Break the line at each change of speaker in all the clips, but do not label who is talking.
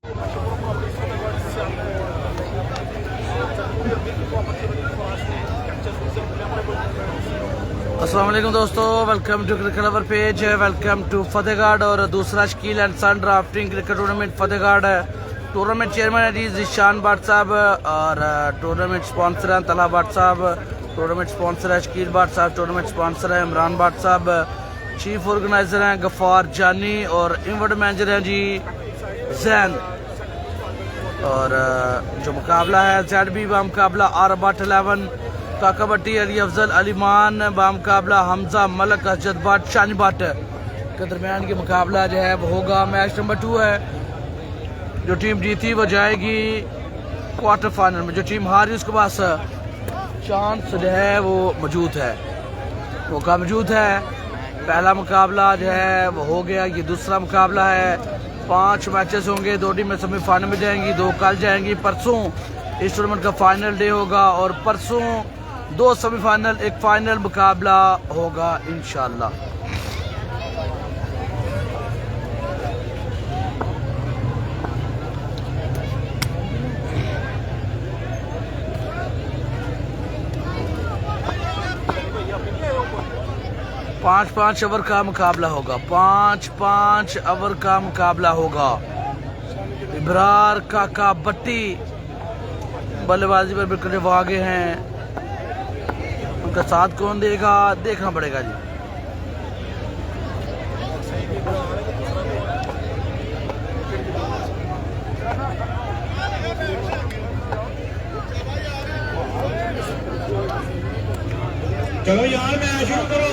अस्सलाम वालेकुम दोस्तों, welcome to cricket lover page, welcome to Fatehgarh. और दूसरा Shakeel and son drafting cricket tournament Fatehgarh है। टूर्नामेंट चेयरमैन है जी ज़िशान भट्ट साहब और टूर्नामेंट स्पॉन्सर हैं तला भट्ट साहब, टूर्नामेंट स्पॉन्सर है शकील भट्ट साहब, टूर्नामेंट स्पॉन्सर है इमरान भट्ट साहब, चीफ ऑर्गेनाइजर हैं गफ़ार जानी और इवेंट मैनेजर हैं जी जैन। और जो मुकाबला है ZB बामुकाबला R-Bhat 11 काका भट्टी अली अफजल अलीमान बामुकाबला हमजा मलक अजद भट्ट शानी भट्ट के दरमियान ये मुकाबला जो है वो होगा। मैच नंबर 2 है। जो टीम जीती वो जाएगी क्वार्टर फाइनल में, जो टीम हारी उसके पास चांस जो है वो मौजूद है, मौका मौजूद है। पहला मुकाबला जो है वो हो गया, ये दूसरा मुकाबला है। 5 मैचेस होंगे, 2 टीमें सेमीफाइनल में जाएंगी, 2 कल जाएंगी। परसों इस टूर्नामेंट का फाइनल डे होगा और परसों 2 सेमीफाइनल, एक फाइनल मुकाबला होगा इंशाल्लाह। पाँच ओवर का मुकाबला होगा, 5 ओवर का मुकाबला होगा। इब्रार काका भट्टी बल्लेबाजी पर बिल्कुल वो आगे हैं, उनका साथ कौन देगा देखना पड़ेगा जी।
चलो यार मैच शुरू करो।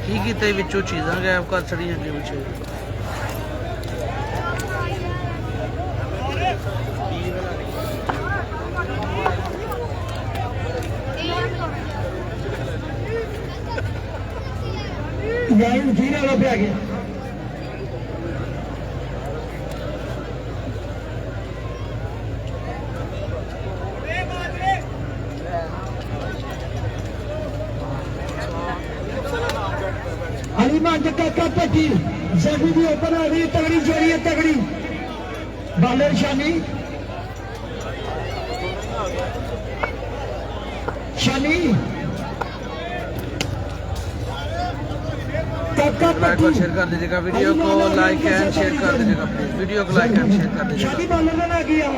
की किते विचों चीज़ां गायब कर छड़ियां अगे पिछे।
पे आ गया। अलीमान काका भट्टी ZB ओपन आ गई, तगड़ी जोड़ी है, तगड़ी बालर शानी शानी
शेयर कर दीजिएगा, वीडियो को लाइक एंड शेयर कर दीजिएगा, प्लीज वीडियो को लाइक एंड शेयर कर दीजिएगा।
शानी बालर ने किया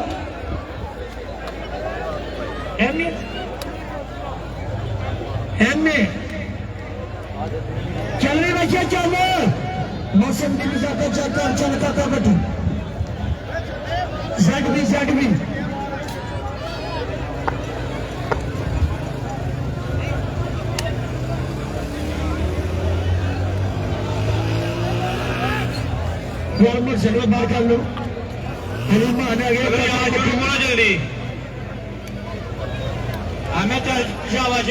चल रही बच्चे, चल मौसम की चल चल काका भट्टी ZB गवर्नमेंट से बाहर कर लो। अलीमा आने गए जल्दी हमें शाबाश।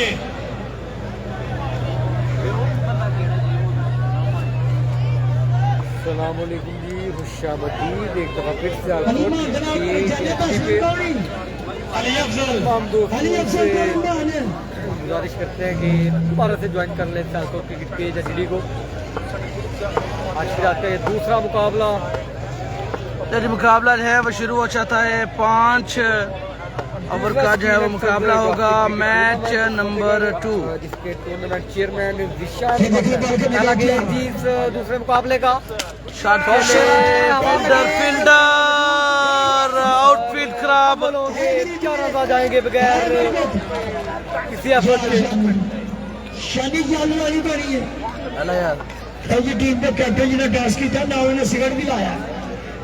अस्सलामुअलैकुम जी, खुशामदीद एक दफ़ा फिर से आपको तमाम दोस्तों से गुजारिश करते हैं कि दोबारा से ज्वाइन कर लें सियालकोट क्रिकेट पेज HD को। आज की रात का ये दूसरा मुकाबला,
जो मुकाबला जो है वो शुरू हो जाता है। 5 ओवर का जो है वो मुकाबला होगा। मैच नंबर 2
जिसके टूर्नामेंट चेयरमैन ज़िशान दूसरे मुकाबले का
शॉट फील्डर आउटफील्ड खराब,
4 रन आ जाएंगे बगैर किसी एफर्ट के।
शानी चालू वाली बनी है
यार,
ये टीम के कैप्टन जी ने टॉस किया ना, उन्होंने सिगरेट भी लाया।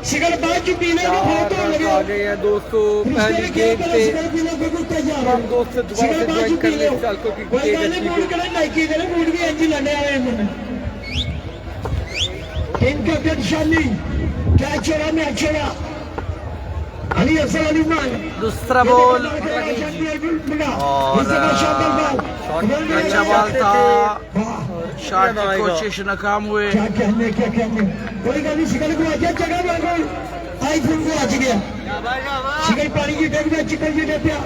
सिगरेट बाद जो पीने के बहुत हो लगे
आ गए हैं दोस्तों पहली गेम पे। हम दोस्त से दोबारा से ज्वाइन कर ले सियालकोट की
नाइकी दे बूट भी इंज लड़ने आए हैं। टीम कैप्टन शानी क्या छोड़ा मैच छोड़ा। अली अफजल अलीमान
दूसरा बॉल और अच्छा बॉल था। शॉट की कोशिश नाकाम हुए।
क्या कहने कोई गल नहीं शिकल को आजा जगह मांगो आईफोन को आज गया शिकल पानी की डेग में चिकन जी दे पिया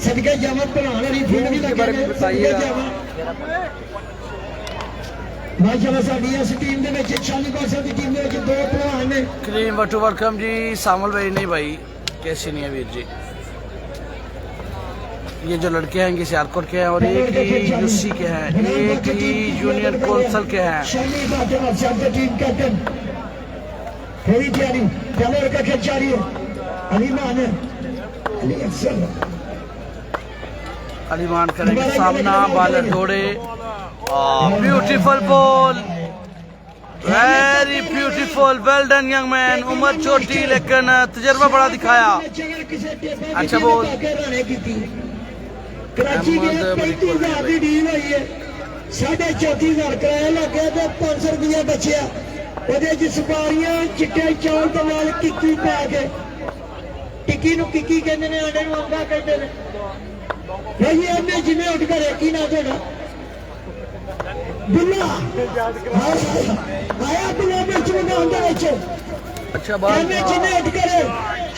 सदके जावत बनाने वाली फील्ड भी लगे
बारे में बताइएगा।
माशाल्लाह साडी इस टीम दे विच शानी पासा दी टीम दे विच दो पहलवान ने
करीम वटू वेलकम जी। सामल भाई नहीं भाई कैसे नहीं है वीर जी। ये जो लड़के हैं ये सियालकोट के हैं और एक ही यूसी के हैं, एक ही यूनियन कौंसिल के हैं।
शानी बाटे बादशाह दी टीम कैप्टन पूरी तैयारी पहले का खेल जारी है अली मान अली अफसर
अलीमान करेंगे सामना, बॉलर दौड़े। Beautiful ball, very beautiful, well done young man. उम्र छोटी लेकिन तजर्बा बड़ा दिखाया। अच्छा बॉल।
कराची के 35,000 की डील हुई है 34,500 किराया लग गया तो 500 रुपया बचिया ਉਹਦੇ ਚ ਸਪਾਰੀਆਂ ਚਿੱਟੇ ਚੌਲ ਦੇ ਨਾਲ ਟਿੱਕੀ ਪਾ ਕੇ ਟਿੱਕੀ ਨੂੰ ਕਿੱਕੀ ਕਹਿੰਦੇ ਨੇ ਆਂਡੇ ਨੂੰ ਅੰਗਾ ਕਹਿੰਦੇ ਨੇ ਭਾਈ ਇਹਨੇ ਜਿਵੇਂ ਉੱਠ ਕੇ ਕੀ ਨਾ ਤੁਹਾਡਾ ਬਿੱਲਾ ਆਇਆ ਬਿੱਲਾ ਵਿੱਚ ਮੁੰਡਾ ਹੁੰਦਾ ਵਿੱਚ
अच्छा बात।
ਇਹਨੇ ਜਿਵੇਂ ਉੱਠ ਕੇ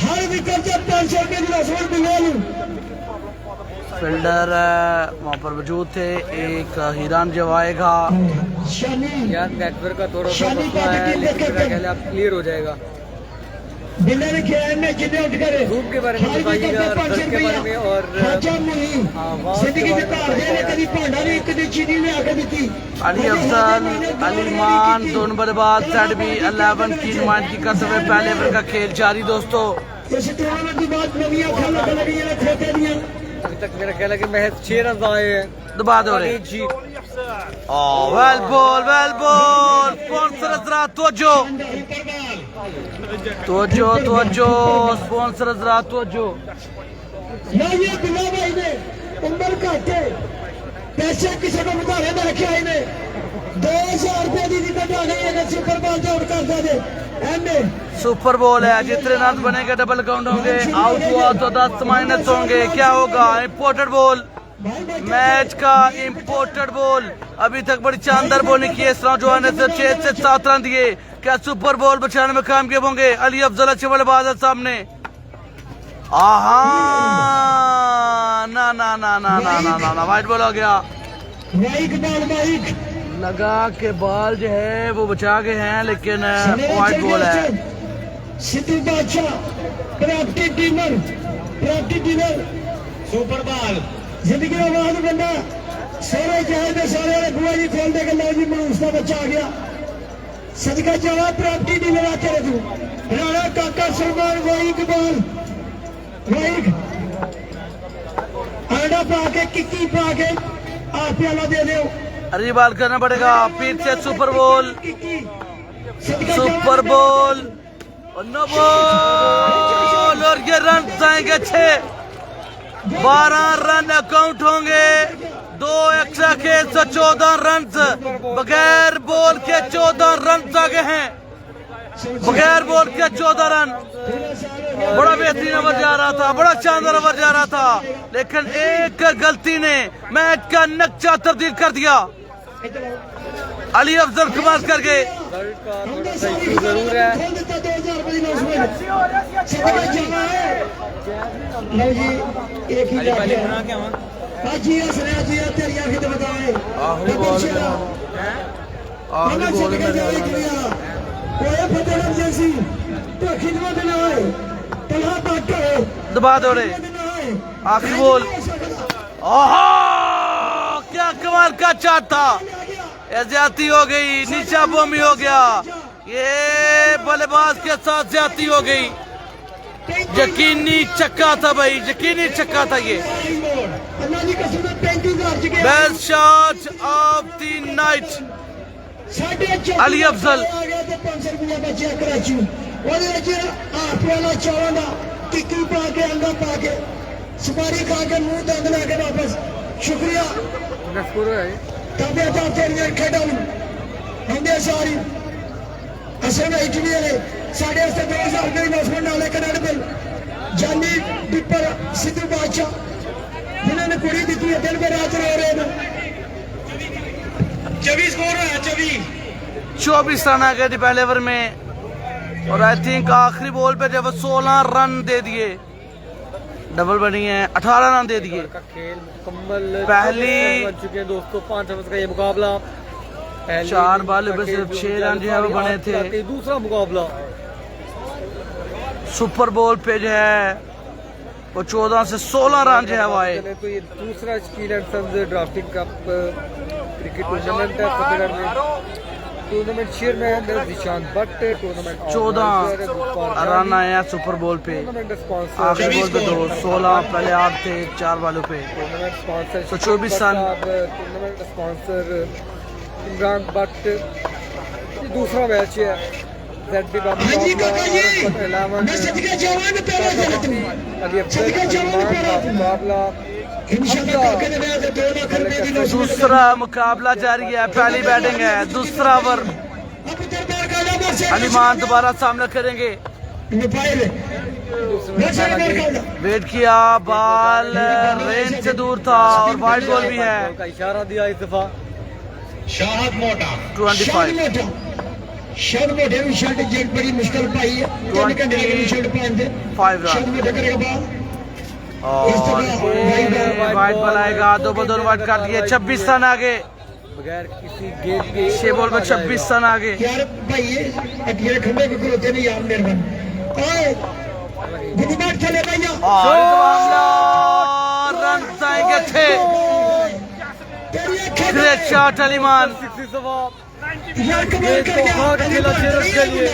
ਹਰ ਵਿਕਟ ਤੇ 500 ਰੁਪਏ ਦੀ ਰਸਮ ਬਿੱਲੇ ਨੂੰ
फील्डर वहाँ पर मौजूद थे। एक हीरान जब आएगा
शानी
यार नेटवर्क का थोड़ा सा मसला है लेकिन मेरा ख्याल है अब क्लियर हो जाएगा।
बिल्ला ने किया है जिन्हें उठ करे
धूप के बारे में बताइएगा, दर्द के बारे में और
जिंदगी में तार दे कभी भांडा नहीं कभी चीनी ले आकर दी
अली अफजल, अलीमान दोनों बल्लेबाज सेट भी 11 की नुमाइंदगी करते हुए पहले ओवर का खेल जारी। दोस्तों
इस टूर्नामेंट की बात नवियां खेल लगी है खोते दियां
अभी तक मेरा ख्याल है कि महज 6 रन आए हैं।
दबा दो रे।
जी
well ball, well ball. Sponsor हजरात तवज्जो, तवज्जो, तवज्जो। स्पॉन्सर हजरात तवज्जो।
ना ये बिल्ला भाई ने उम्र घट है पैसे किसी को उधारे में रखे आए ने 2000 रुपए की टिकट आ गई है सुपर बॉल दौड़ करता दे एमए
सुपर बॉल है, जितने रन बनेंगे डबल काउंट होंगे, आउट हुआ तो 10 माइनस होंगे। क्या होगा? इंपोर्टेड बॉल, मैच का इंपोर्टेड बॉल। अभी तक बड़ी शानदार बॉलिंग की है जो 6 से 7 रन दिए। क्या सुपर बॉल बचाने में कामयाब होंगे? अली अफजल अच्छे बल्लेबाज है सामने। आहा, ना ना ना ना ना ना ना, वाइट बॉल हो गया। लगा के बॉल जो है वो बचा गए हैं लेकिन वाइट बॉल है।
सिद्धू बादशाह प्राप्ति डिनर सुपर बॉल जिंदगी का बाद बंदा सारे जहां दे सारे बुआ जी खोल दे के लो जी मनूस का बच्चा आ गया सदका जावा प्राप्ति डिनर आके रखू राणा काका सलमान वही बॉल वही आंडा पा के किक्की पा के आप प्याला दे दो।
अरे बॉल करना पड़ेगा पीठ से। Super ball, super ball, no ball और ये रन आएंगे 6। 12 रन अकाउंट होंगे। 2 एक्स्ट्रा के 14 रन। बगैर बॉल के 14 रन आगे हैं। बगैर बॉल के 14 रन। बड़ा बेहतरीन ओवर जा रहा था, बड़ा शानदार ओवर जा रहा था लेकिन एक गलती ने मैच का नक्शा तब्दील कर दिया। अली अफजल कमाल कर गए।
जरूर है
एक ही
दबा दो रे। आखिरी बॉल। ओहो, क्या कमाल का चाट था। ज्यादती हो गई, नीचा बोमी हो गया। ये बल्लेबाज के साथ ज्यादती हो गई। यकीनी छक्का था भाई, यकीनी छक्का था ये। Best shot of the night Ali Afzal.
टिक्की पा के अंडा पा के सुपारी खा के मुंह दंद लेके वापस शुक्रिया सारी असल में इंजीनियर है साढ़े 2000 रुपये इन्वेस्टमेंट डाले कनाडा बिल जानी डिपर सिद्धू बादशाह जिन्होंने कुड़ी दी है दिन में रात रो रहे हैं 24 स्कोर है
24 रन आ गए थे पहले ओवर में, और आई थिंक आखिरी बॉल पे जब 16 रन दे दिए, डबल बनी है, 18 रन दे दिए।
का खेल मुकम्मल
पहली-
बन चुके हैं दोस्तों, 5 ओवर का ये मुकाबला।
4 बॉल पे सिर्फ 6 रन जो है वो बने थे।
दूसरा मुकाबला
सुपर बॉल पे जो है वो 14 से 16 रन जो है वो आए।
तो ये दूसरा skill and sons drafting cup cricket tournament है फतेहगढ़ में। टूर्नामेंट चेयरमैन निशान भट्ट, टूर्नामेंट
14 रन आए हैं सुपर बॉल पे,
टूर्नामेंट स्पॉन्सर
आखिरी बॉल पे 2, 16 पहले 8 थे 4 बॉलों पे।
टूर्नामेंट स्पॉन्सर
तो 24 run.
Tournament sponsor Imran Bhatt. ये दूसरा मैच है ZB का
हाँ जी काका जी,
मुकाबला।
मैं सदका जवान पैदा था तुम
अली अफजल
सदका जवान पैदा
का
था।
मुकाबला।
इंशाल्लाह काका ने मैं 2 लाख रुपए की नौकरी
दूसरा मुकाबला जारी है, पहली बैटिंग है, दूसरा ओवर।
अब दरबार का आला से
अलीमान दोबारा सामना करेंगे,
मोबाइल मैं से दरबार का
वेट किया, बॉल रेंज से दूर था और वाइड बॉल भी है।
का इशारा दिया इस दफा।
शाहद मोटा
25
शाहद मोटे भी शर्ट जेट बड़ी मुश्किल पाई है, 3 घंटे की शर्ट पहनते
5 रन
शाहद मोटे करेगा बॉल
और वाइड बॉल आएगा, 2 बॉल वाइड कर दिए, 26 रन आगे,
बगैर किसी गेंद के
6 बॉल में 26 रन आगे।
यार भाई ये अकेले खंबे के होते नहीं यार मेहरबान ओए गुडबाट चले भैया
और इस मामला रन आएंगे 6।
तेरी अखें
ग्रेट शॉट अलीमान,
इस दफा
यार कमाल
गेंद
कर
को हाथ खेला चेरस के लिए।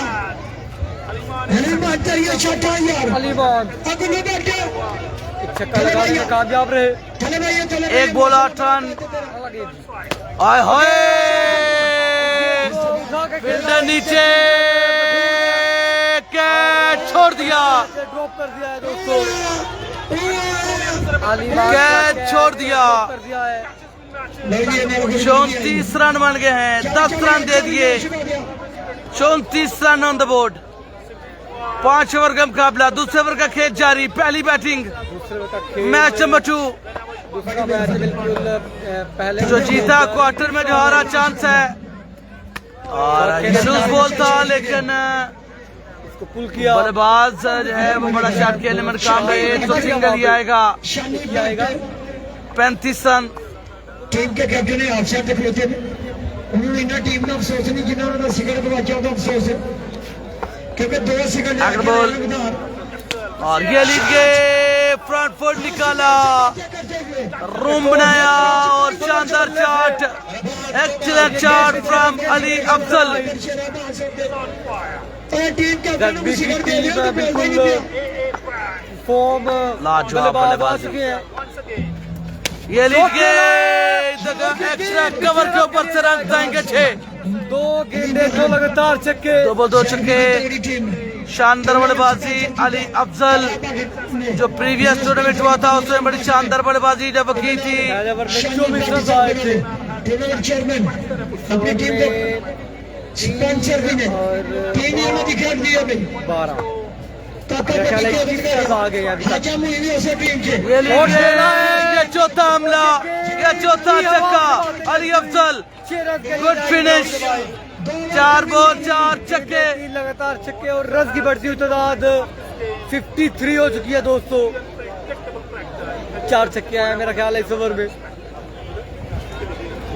अली मास्टर ये शॉट है यार
अलीमान
अब नहीं बैठे
एक छक्का लगाने में कामयाब रहे।
चले भैया चले
एक बॉल 8 रन। आए हाय, फील्डर नीचे, कैच छोड़ दिया,
ड्रॉप कर दिया है दोस्तों।
कैच छोड़ दिया।
कर दिया है।
34 रन बन गए हैं, 10 रन दे दिए, 34 run on the board. 5 over का मुकाबला, दूसरे ओवर का खेल जारी, पहली बैटिंग,
दूसरे का खेल
मैच नंबर 2।
दूसरा मैच बिल्कुल पहले
जो जीता क्वार्टर में जो हारा चांस है, और ये लूज बॉल था लेकिन
इसको पुल किया।
बल्लेबाज जो है वो बड़ा शॉट खेलने में काम रहे, तो सिंगल ही आएगा।
आएगा
35 रन।
टीम के कैप्टन ने ऑफसाइड तक खलोते ने उन्होंने इन्ना टीम का अफसोस नहीं जिन्ना उन्होंने सिगरेट गवाचा होगा अफसोस है क्योंकि 2 सिगरेट
अगर बॉल और ये लीड गए, फ्रंट फुट निकाला, रूम बनाया और शानदार shot, excellent shot from Ali Afzal.
Team captain ने सिगरेट दे दिया तो
बिल्कुल फॉर्म
लाजवाब
आ
बल्लेबाजी।
चुके हैं।
ये लीड गए, एक्स्ट्रा कवर के ऊपर से रन जाएंगे 6।
2 गेंदे 2 लगातार छक्के।
2 बॉल 2 छक्के, शानदार बल्लेबाजी अली अफजल। जो प्रीवियस टूर्नामेंट हुआ था उसमें बड़ी शानदार बल्लेबाजी जब की थी।
पहले ओवर में 24 रन आए थे।
टूर्नामेंट चेयरमैन अपनी टीम को स्पॉन्सर भी ने 3 इनाम दिखा दिए भाई
12
काका
मेरा ख्याल है
को
21 रन आ गए अभी तक।
खाजा मुईवी उसे टीम के
ये लीड गए, ये चौथा हमला, ये चौथा छक्का अली अफजल।
6 रन के
गुड
लिए
फिनिश, 4 बॉल 4 छक्के।
3 लगातार छक्के और रन की बढ़ती हुई तादाद 53 हो चुकी है दोस्तों। 4 छक्के आए मेरा ख्याल है इस ओवर में।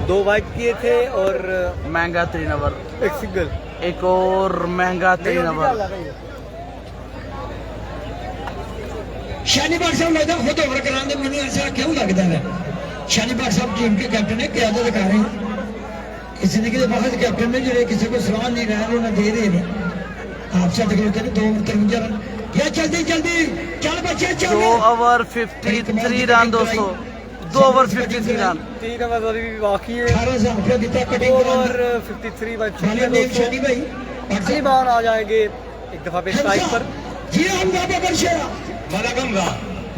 2 वाइड किए थे और
महंगा 3 ओवर,
एक सिंगल।
एक और महंगा 3 ओवर।
शानीबाग साहब लगता खुद ओवर कराने मैंने ऐसा क्यों लगता है शानीबाग साहब टीम के कैप्टन है क्यादत कर रहे हैं इस जिंदगी के बहुत कैप्टन ने जो किसी को सलाह नहीं रहा उन्हें दे रहे हैं आपसे तकलीफ 2 53 रन या जल्दी जल्दी चल बच्चे चल
2 ओवर 53 रन दोस्तों, 2 ओवर 53 रन।
3 ओवर अभी भी बाकी है।
18,000 रुपया दिता
2
कटिंग
ओवर 53 बन चुकी है
देव शानी
दोस्तों।
भाई
अलीमान आ जाएंगे एक दफा पे स्ट्राइक पर।
जी हम बाबा बरशेरा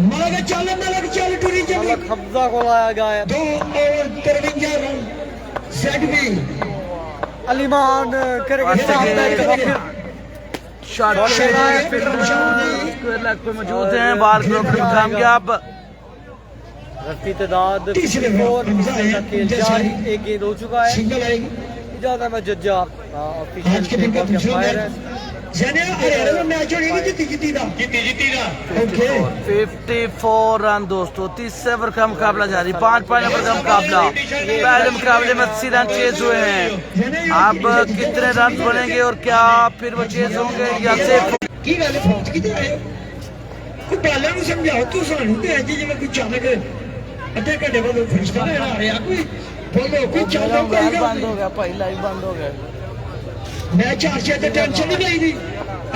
मलक चल टूरी चल
अलग हफ्जा को लाया गया है।
2 ओवर 53 रन सेट भी
अलीमान करेंगे सामना एक दफा फिर।
शॉट खेला है, स्क्वायर लेग पे मौजूद हैं, बाल क्लब कामयाब।
रफ्ती तादाद
तीसरे
और
हमजा है,
खेल
जैसे
जारी, एक गेंद हो चुका है।
सिंगल आएगी
इजाजत अहमद जज्जा ऑफिशियल
आज के दिन का दूसरा मैच यानी हरियाणा में मैच होगी जीती दा ओके
54 रन दोस्तों, 30 ओवर का मुकाबला जारी, 5 नंबर का मुकाबला। पहले मुकाबले में 80 रन चेज हुए हैं, अब कितने रन बनेंगे और क्या फिर वो चेज होंगे या सिर्फ
की गल है फौज की आए कोई बालर ਨੂੰ ਸਮਝਾਓ ਤੂੰ ਸਾਨੂੰ ਤੇ ਅੱਜ ਜਿਵੇਂ ਕੋਈ ਚਾਨਕ ਅੱਧੇ ਘੰਟੇ ਬਾਅਦ ਫਰਿਸ਼ਤਾ ਲੈਣ ਆ ਰਿਹਾ ਕੋਈ ਬੋਲੋ ਕੋਈ ਚੱਲੋ ਕੋਈ
लाइव
ਗੱਲ
बंद हो गया भाई, लाइव बंद हो गया।
मैच हार से टेंशन नहीं लेनी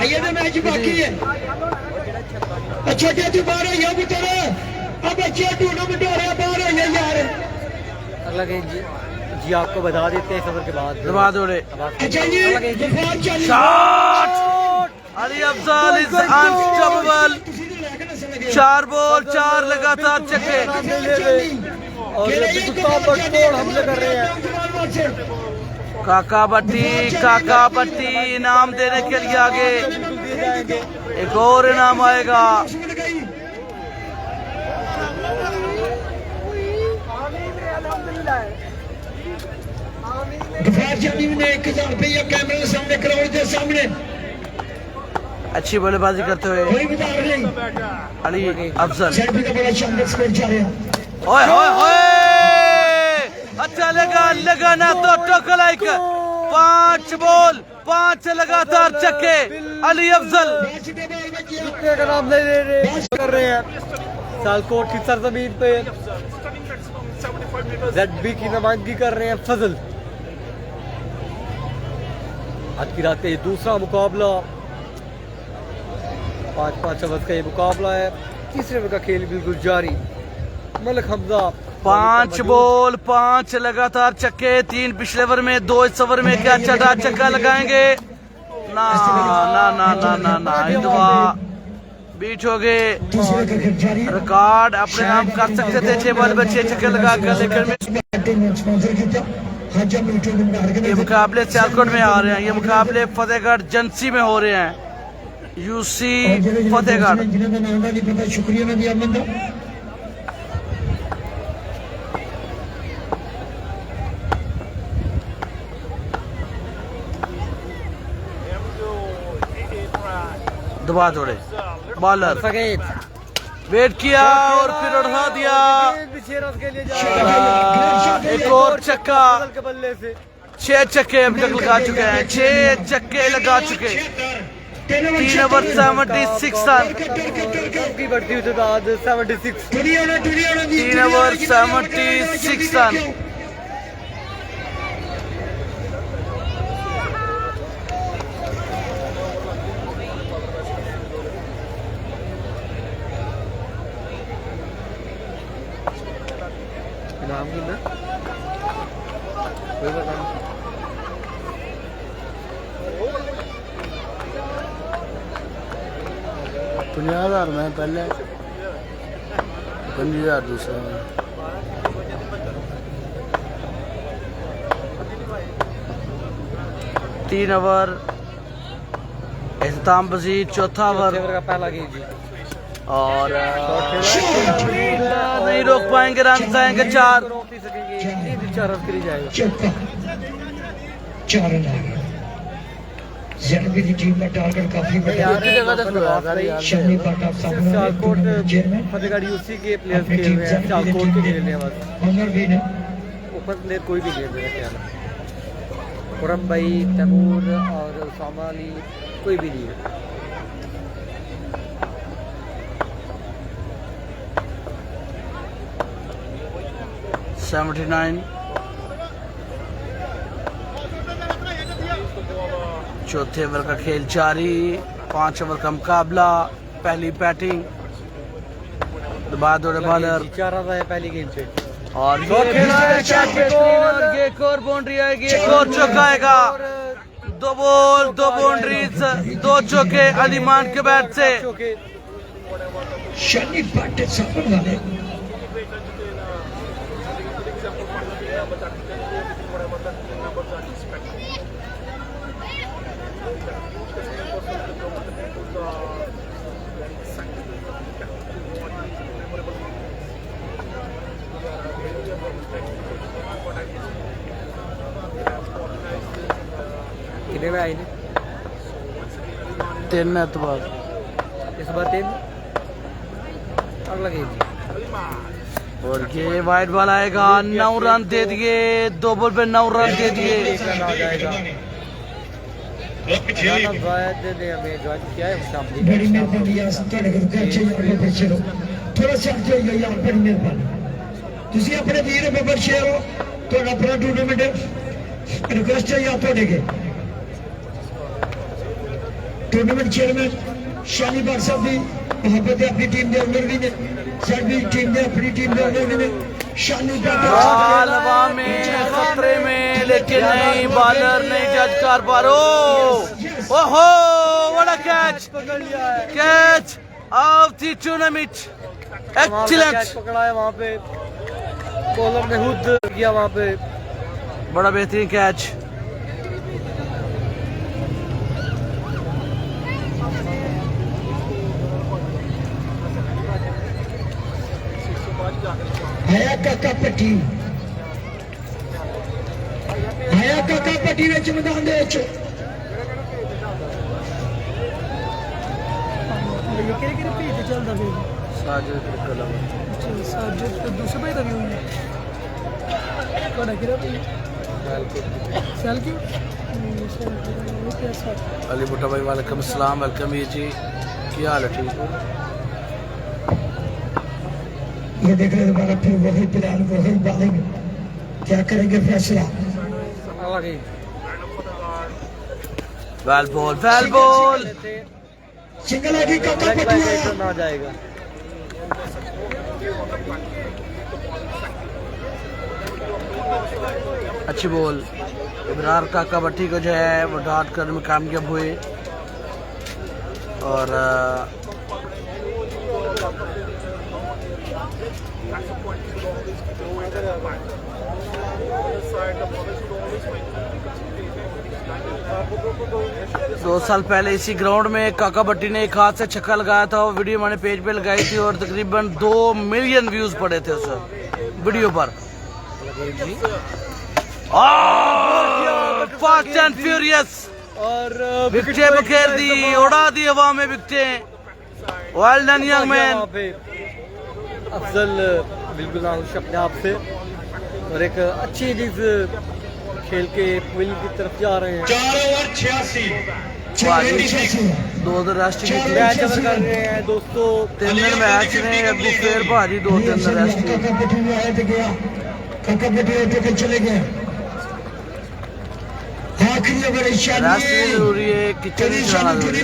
आइए ना मैच बाकी है अच्छा क्या तू बाहर है या पुत्र अब अच्छे टूर्नामेंट हो रहा बाहर है यार
अगला गेंद जी आपको बता देते हैं सफर के बाद।
दबा दो रे,
अच्छा जी गफार चल
shot Ali Afzal is unstoppable. 4 ball 4 लगातार छक्के।
और ताबड़तोड़ हमले कर रहे हैं।
काका बट्टी इनाम देने के लिए आगे,
दिए जाएंगे।
एक और इनाम आएगा।
गफार जानी ने 1000 रुपया कैमरे के सामने करोड़ के सामने
अच्छी बल्लेबाजी करते हुए
कोई भी बात नहीं
अली अफजल।
सेल्फी का बड़ा शानदार स्कोर जा रहा है
ओए होए होए, अच्छा लगा ना तो टोकलाइक। 5 बॉल 5 लगातार छक्के अली अफजल।
जीतने का नाम ले कर रहे हैं। सियालकोट की सरजमीन पे ZB की नुमाइंदगी कर रहे हैं फजल। आज की रात का ये दूसरा मुकाबला, 5-5 ओवर का ये मुकाबला है। तीसरे ओवर का खेल बिल्कुल जारी। मलिक हमजा
5 बॉल 5 लगातार छक्के, 3 पिछले ओवर में, 2 इस ओवर में। क्या चढ़ा छक्का लगाएंगे? ना ना ना ना ना ना, इंदवा बीट हो गए। रिकॉर्ड अपने नाम कर सकते थे 6 बॉल में 6 छक्के लगा कर, लेकिन ये मुकाबले सियालकोट में आ रहे हैं, ये मुकाबले फतेहगढ़ एजेंसी में हो रहे हैं। UC फतेहगढ़।
शुक्रिया नदी अहमद
दबा जोड़े, बॉलर वेट किया और फिर उड़ा दिया। एक और छक्का।
के बल्ले से
6 छक्के अभी तक लगा चुके हैं, 6 छक्के लगा चुके। 3 ओवर 76 रन
की बढ़ती हुई तादाद 76।
3 ओवर 76 रन।
नाम की ना कोई बता नहीं।
50,000 में पहले, 50,000 दूसरा में। तीन ओवर इख्तिताम पजीर, चौथा ओवर
का पहला गेंद जी
और नहीं रोक पाएंगे, रन आएंगे 4।
रोक नहीं सकेंगे, 4 रन करी जाएगा।
4 रन आएगा। ज़ेनबी की टीम का टारगेट काफी बड़ा है। शमी पाटा सामने
सियालकोट
चेयरमैन
फतेहगढ़ UC के प्लेयर्स खेल रहे हैं, सियालकोट के खेल रहे हैं बस।
ओनर भी ने
ओपन प्लेयर कोई भी खेल रहे हैं, खुरम भाई, तैमूर और उसामा अली कोई भी नहीं है। चौथे ओवर का खेल जारी, 5 ओवर का मुकाबला। पहली बैटिंग, दबा दौड़े बॉलर 4 रन आए पहली गेंद पे
और ये एक और बाउंड्री आएगी, एक और चौका आएगा। 2 बॉल 2 बाउंड्रीज 2 चौके अलीमान के बैट से।
शमी पाटे सामने वाले
कितने में आई ने
3 एतबार।
इस बार 3 अगला गेम जी।
और ये वाइड बॉल आएगा, 9 रन दे दिए, 2 बॉल पे 9 रन दे दिए।
एक रन आ जाएगा। राना जायद ने हमें ज्वाइन किया है शामली का।
बड़ी मेहरबानी यार ਤੁਹਾਡੇ ਕੋਲ ਕੱਚੇ ਯਾਰ ਬੱਬਰ ਸ਼ੇਰੋ ਥੋੜਾ ਸੱਚ ਜਾਈਏ ਯਾਰ ਬੜੀ ਮਿਹਰਬਾਨੀ ਤੁਸੀਂ ਆਪਣੇ ਵੀਰ ਬੱਬਰ ਸ਼ੇਰੋ ਤੁਹਾਡਾ ਆਪਣਾ ਟੂਰਨਾਮੈਂਟ ਰਿਕਵੈਸਟ ਹੈ ਯਾਰ ਤੁਹਾਡੇ ਕੇ ਟੂਰਨਾਮੈਂਟ ਚੇਅਰਮੈਨ ਸ਼ਾਨੀ ਬਾਗ ਸਾਹਿਬ ਦੀ ਮੁਹੱਬਤ है अपनी टीम के ओनर भी ने साडी टीम ने अपनी टीम के ओनर भी ने शानी बाग
बॉल हवा में खतरे में, लेकिन नहीं, बॉलर नहीं जज कर पा रहे। ओहो what a catch, catch of the tournament, excellent.
Catch पकड़ा है वहाँ पे, बॉलर ने खुद किया वहाँ पे,
बड़ा बेहतरीन कैच।
आया काका पट्टी विच मैदान दे विच
साजिद
दूसरे भाई का भी हुई
अली भुट्टा भाई वालेकुम अस्सलाम, वेलकम जी, क्या हाल है? ठीक है।
ये देख रहे दोबारा फिर वही प्लान वही बॉलिंग, क्या करेंगे फैसला।
अगला गेम।
वेल बॉल
सिंगल आगे काका
बैक
पट्टी
बैक
आया
रन आ जाएगा।
अच्छी बॉल। इब्रार काका भट्टी को जो है वो डॉट करने में कामयाब हुए और दो साल पहले इसी ग्राउंड में काका भट्टी ने एक हाथ से छक्का लगाया था। वो वीडियो मैंने पेज पे लगाई थी और तकरीबन 2 मिलियन व्यूज पड़े थे उस वीडियो पर। फास्ट एंड फ्यूरियस
और
विकेटें बखेर दी, उड़ा दी हवा में विकेटें। Well done young man.
Afzal बिल्कुल नाखुश अपने आप से और एक अच्छी इनिंग्स खेल के विन की तरफ जा रहे हैं।
4 ओवर 86
दो राष्ट्रीय
मैच अगर कर रहे हैं दोस्तों।
3 दिन मैच ने अबू फेर भारी 2-3 राष्ट्रीय
काका पट्टी में आया तो गया, काका पट्टी उठ के चले गए। आखिरी ओवर
राष्ट्रीय जरूरी है, किचन ही चलाना जरूरी है।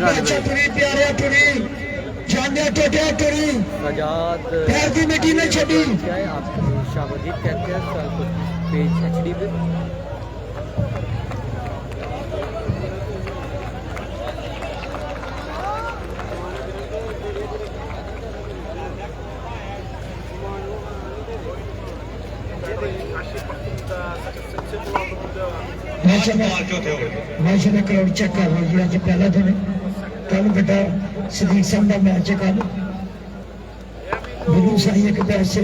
प्यारे टुरी जाने टोटे टुरी
आजाद
पैर की मिट्टी में छड़ी
क्या है आपको शाहबदीद कहते हैं पेज एचडी पे।
मैच में क्राउड चेक कर रही है। आज पहला दिन कल बेटा सदीक साहब का मैच है कल बिल्कुल सही है कि पैसे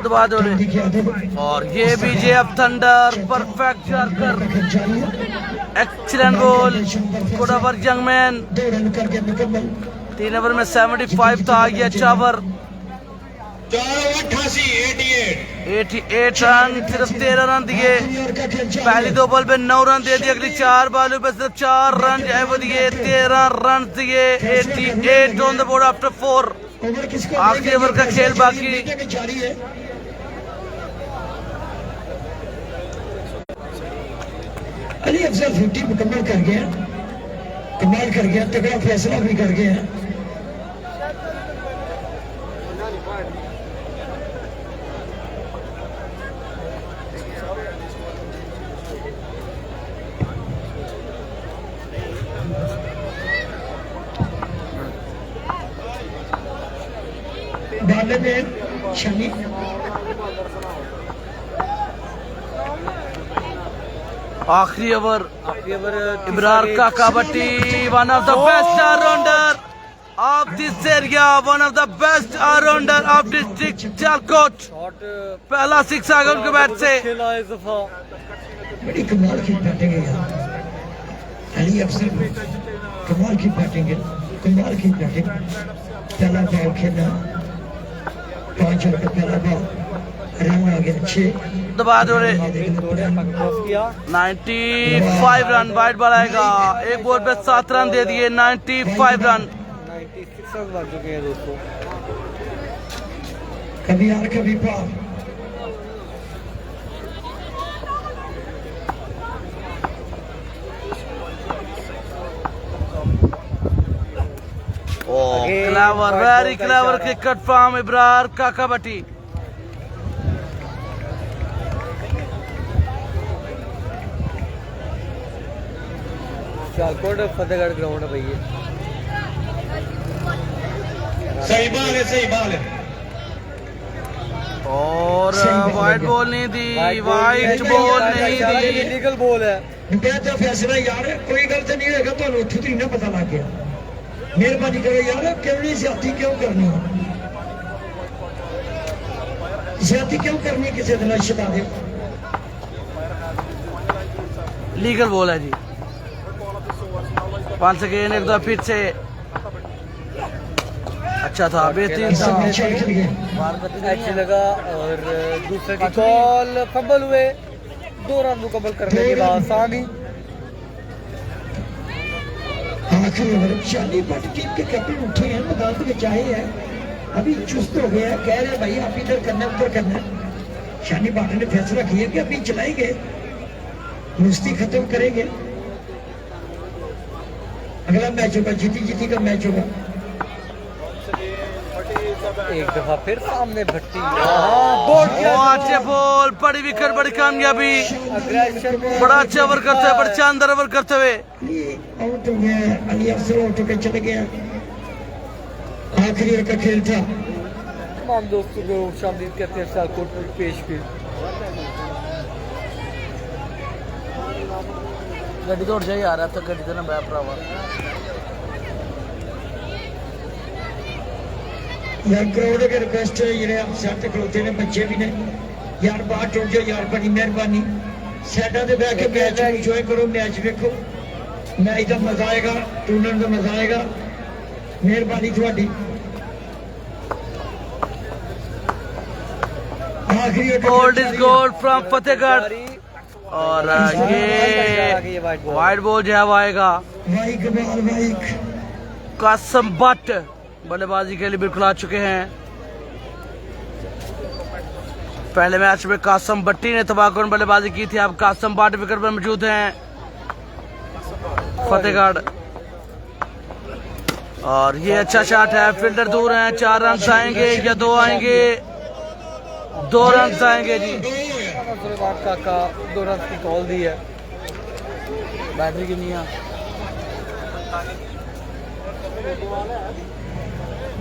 दबा दो रे। और ये बीजे अब thunder perfect yorker, excellent ball, good over young man.
2 run करके मुकम्मल।
3 ओवर में 75 था, ये अच्छा ओवर।
4 ओवर
88 रन, सिर्फ 13 रन दिए। पहली 2 बॉल पे 9 रन दे दिए, अगली 4 बॉलों पे सिर्फ 4 रन जो है वो दिए। 13 रन दिए। 88 ऑन द बोर्ड आफ्टर 4। आखिरी ओवर का खेल बाकी।
जारी है। अली अफजल 50 मुकम्मल कर गए, कमाल कर गया, तगड़ा फैसला भी कर गए हैं। बाले में शनी
आखिरी over Ibrar Kaka Bhatti, one of the best all-rounder of this area, one of the best all-rounder of district Sialkot. पहला 6 आ गया उनके बैट से।
खेला इस दफा
बड़ी कमाल की बैटिंग है यार। अली अफसर कमाल की बैटिंग है, कमाल की बैटिंग। पहला बॉल खेला 5 ओवर का पहला बॉल, रन आ गया 6।
दबा दो रे।
क्रॉस किया
95 रन वाइड बॉल आएगा। एक बॉल पे 7 रन दे दिए, 95 रन।
96 रन लग चुके हैं दोस्तों।
कभी हार कभी पार।
Clever, very clever cricket from Ibrar Kakabati.
Sialkot Fatehgarh ground है भैया।
सही बाल है, सही बाल है।
और वाइट बॉल नहीं दी, वाइट बॉल नहीं दी।
इलीगल बॉल है।
मैं तो फैसला यार कोई गलत नहीं होगा तो उठू तो ना पता लग गया। मेहरबानी करो यार, क्यों नहीं ज्यादती क्यों करनी है? ज्यादती क्यों करनी है किसी दिन बता दे।
लीगल बॉल है जी। 5 सेकेंड एक दो फिर से अच्छा था, बेहतरीन था।
अच्छी लगा और दूसरे की बॉल फंबल हुए। 2 रन मुकम्मल करने के बाद सामी
आखिरी ओवर शानी भट्ट टीम के कैप्टन उठे हैं, मैदान में चाहे है अभी चुस्त हो गया है, कह रहे हैं भाई आप इधर करना उधर करना। शानी भट्ट ने फैसला किया कि अभी चलाएंगे, मुश्ती खत्म करेंगे। अगला मैच होगा जीती जीती का मैच होगा।
एक दफा फिर सामने भट्टी।
अच्छे बॉल, बड़ी विकेट, बड़ी कामयाबी। बड़ा अच्छा ओवर करते हुए, बड़ा शानदार ओवर करते हुए
आउट हो गया। अली अफसर आउट होकर चले गया। आखिरी ओवर का खेल था।
तमाम दोस्तों को शामदीद कहते हैं सियालकोट में पेश की।
गड्डी दौड़ जाए यार, तो गड्डी ना मैं भरावा
यार करोड़ों के रिक्वेस्ट है, ये आप साथ खलोते ने बच्चे भी ने यार बाहर टुट जाओ यार, बड़ी मेहरबानी। साइडा दे बैठ के मैच एंजॉय करो, मैच देखो, मैच का मजा आएगा, टूर्नामेंट का मजा आएगा। मेहरबानी थोड़ी। आखिरी
gold is gold from Fatehgarh. और ये वाइट बॉल जो है वो आएगा।
वाइक बॉल, वाइक
कासम भट्ट बल्लेबाजी के लिए बिल्कुल आ चुके हैं। पहले मैच में कासम भट्टी ने तबाहकुन बल्लेबाजी की थी, अब कासम भट्ट विकेट पर मौजूद हैं फतेहगढ़। और ये अच्छा शॉट है, फील्डर दूर हैं। 4 रन आएंगे या 2 आएंगे? 2 रन आएंगे जी।
सुलेमान काका 2 रन की कॉल दी है।
बैटरी की नहीं है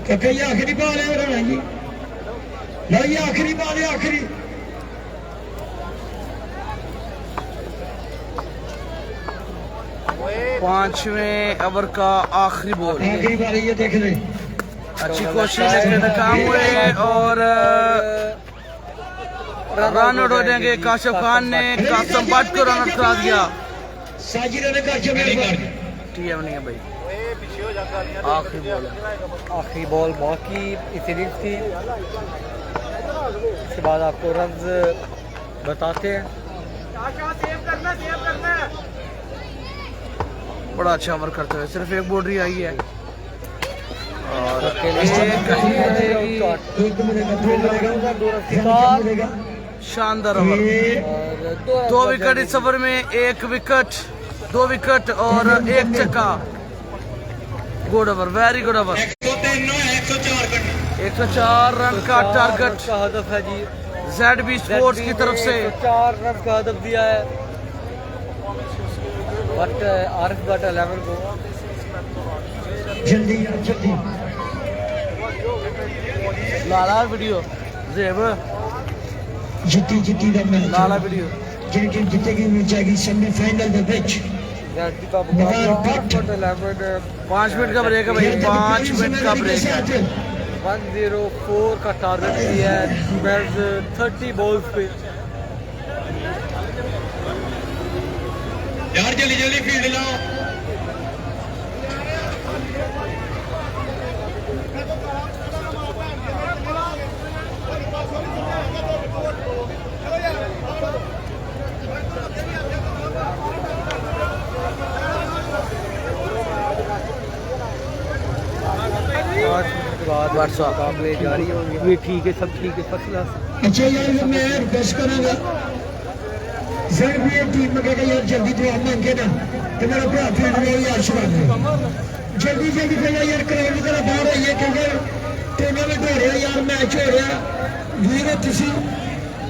क्योंकि ये आखिरी बॉल है राणा जी। लो ये आखिरी बॉल है, आखिरी।
पांचवें ओवर का आखिरी बॉल।
आखिरी बॉल ये देख रहे।
अच्छी कोशिश लेकिन नाकाम हुए और रन आउट हो जाएंगे। काशिफ खान ने कासम भट्ट को रन आउट करा दिया।
साजिरा ने कहा
टीएम नहीं है भाई, आखिरी बॉल है।
आखिरी बॉल बाकी इस इनिंग्स की। इसके बाद आपको रन बताते हैं।
बड़ा अच्छा ओवर करते हुए सिर्फ एक बाउंड्री आई है और शानदार ओवर। 2 विकेट इस ओवर में, 1 विकेट, 2 विकेट और 1 छक्का। Good over, very good over. 104 run का टारगेट
का हदफ है जी।
ZB स्पोर्ट्स की तरफ से
4 रन का हदफ दिया है। बट आरिफ भट्ट 11 को
जल्दी जल्दी
लाला वीडियो जेब
जीती जीती का मैच।
लाला वीडियो
जिन टीम जीतेगी वो जाएगी सेमीफाइनल में मैच।
ZB का मुकाबला
5 मिनट का ब्रेक है भाई, 5 मिनट का ब्रेक है।
104 का टारगेट दिया है बस 30 बॉल्स पे।
यार जल्दी जल्दी फील्ड लाओ।
उसके बाद
WhatsApp।
मुकाबले जारी होंगे। ये ठीक है, सब ठीक है, फर्स्ट क्लास।
अच्छा यार मैं रिक्वेस्ट करूंगा सर भी टीम में कहेगा यार जल्दी तो आप मांगे ना तो मेरा भरा फिर यार शुरू जल्दी जल्दी भैया यार कराओ जरा बाहर आइए क्योंकि टूर्नामेंट हो रहा यार मैच हो रहा वीर तुसी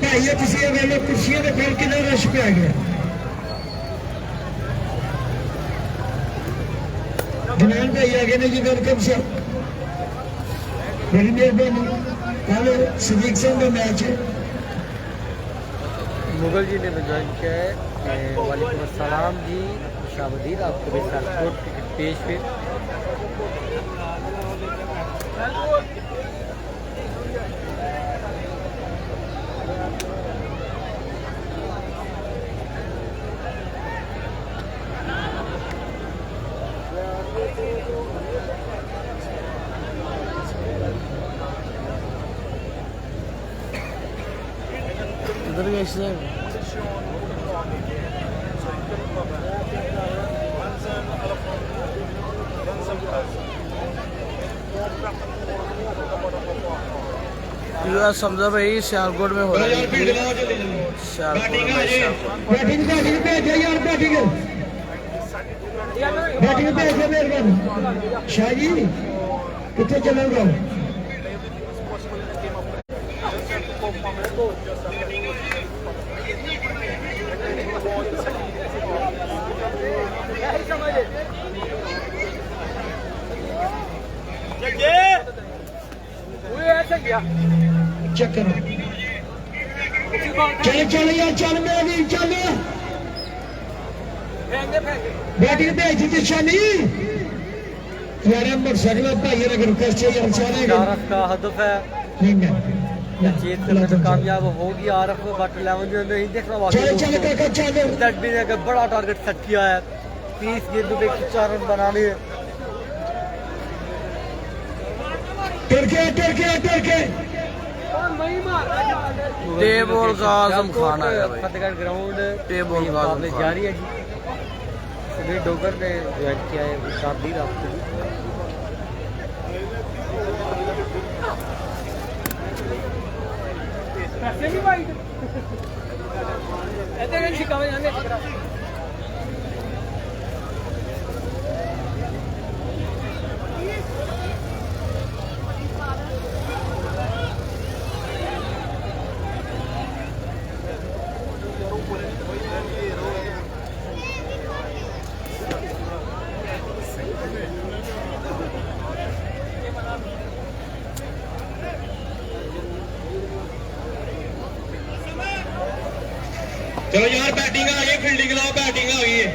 भाई तुसी वेले कुर्सियां ते फिर कितना रश पे आ गया गनान भाई आ गए ने जी वेलकम सर बड़ी मेहरबानी कल सदीक सिंह का मैच है
मुगल जी ने ज्वाइन किया है। वालेकुम अस्सलाम जी शाहबदीर, आपको भी सपोर्ट पेश पे।
इधर कैसे समझा भाई सियालकोट में हो रहा है सियालकोट में
बैटिंग बैटिंग पे जा यार बैटिंग बैटिंग पे जा मेहरबानी शाह जी कितने चलोगे चेक करो चल चल यार चल मैं भी चल बैटिंग भेज दी शानी यार मोटरसाइकिल भाई अगर रिक्वेस्ट है यार चलेगा
आरफ का हदफ है
ठीक है
जीत करने में कामयाब होगी आरफ, बट 11 जो नहीं देख रहा
चल चल काका चल
दैट भी ने बड़ा टारगेट सेट किया है, 30 गेंदों पे 4 रन बनाने हैं।
टरके
टेबल का आजम खान आ गया भाई।
फतेहगढ़ ग्राउंड
टेबल का आजम
मुकाबले
खान।
जारी है जी। सुनील डोगर ने ज्वाइन किया है शाहबदीर आपको भी।
चलो यार बैटिंग आ गई, फील्डिंग लाओ, बैटिंग आ गई है।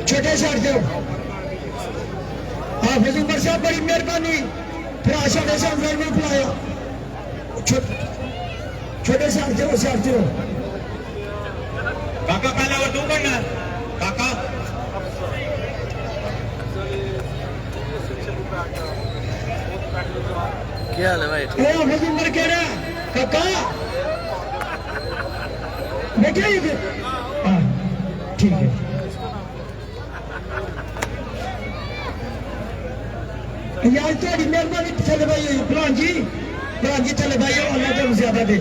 छोटे साइड दो हाफिज उमर साहब, बड़ी मेहरबानी, फिर छोटे साहब घर में बुलाया। छोटे साहब दो काका, पहले वो तू करना काका।
क्या हाल है भाई?
हाफिज उमर कह रहा काका बैठे ही थे। हाँ ठीक है। यार थोड़ी मेहरबानी चले भाई प्रधान जी चले भाई अल्लाह तो ज्यादा दे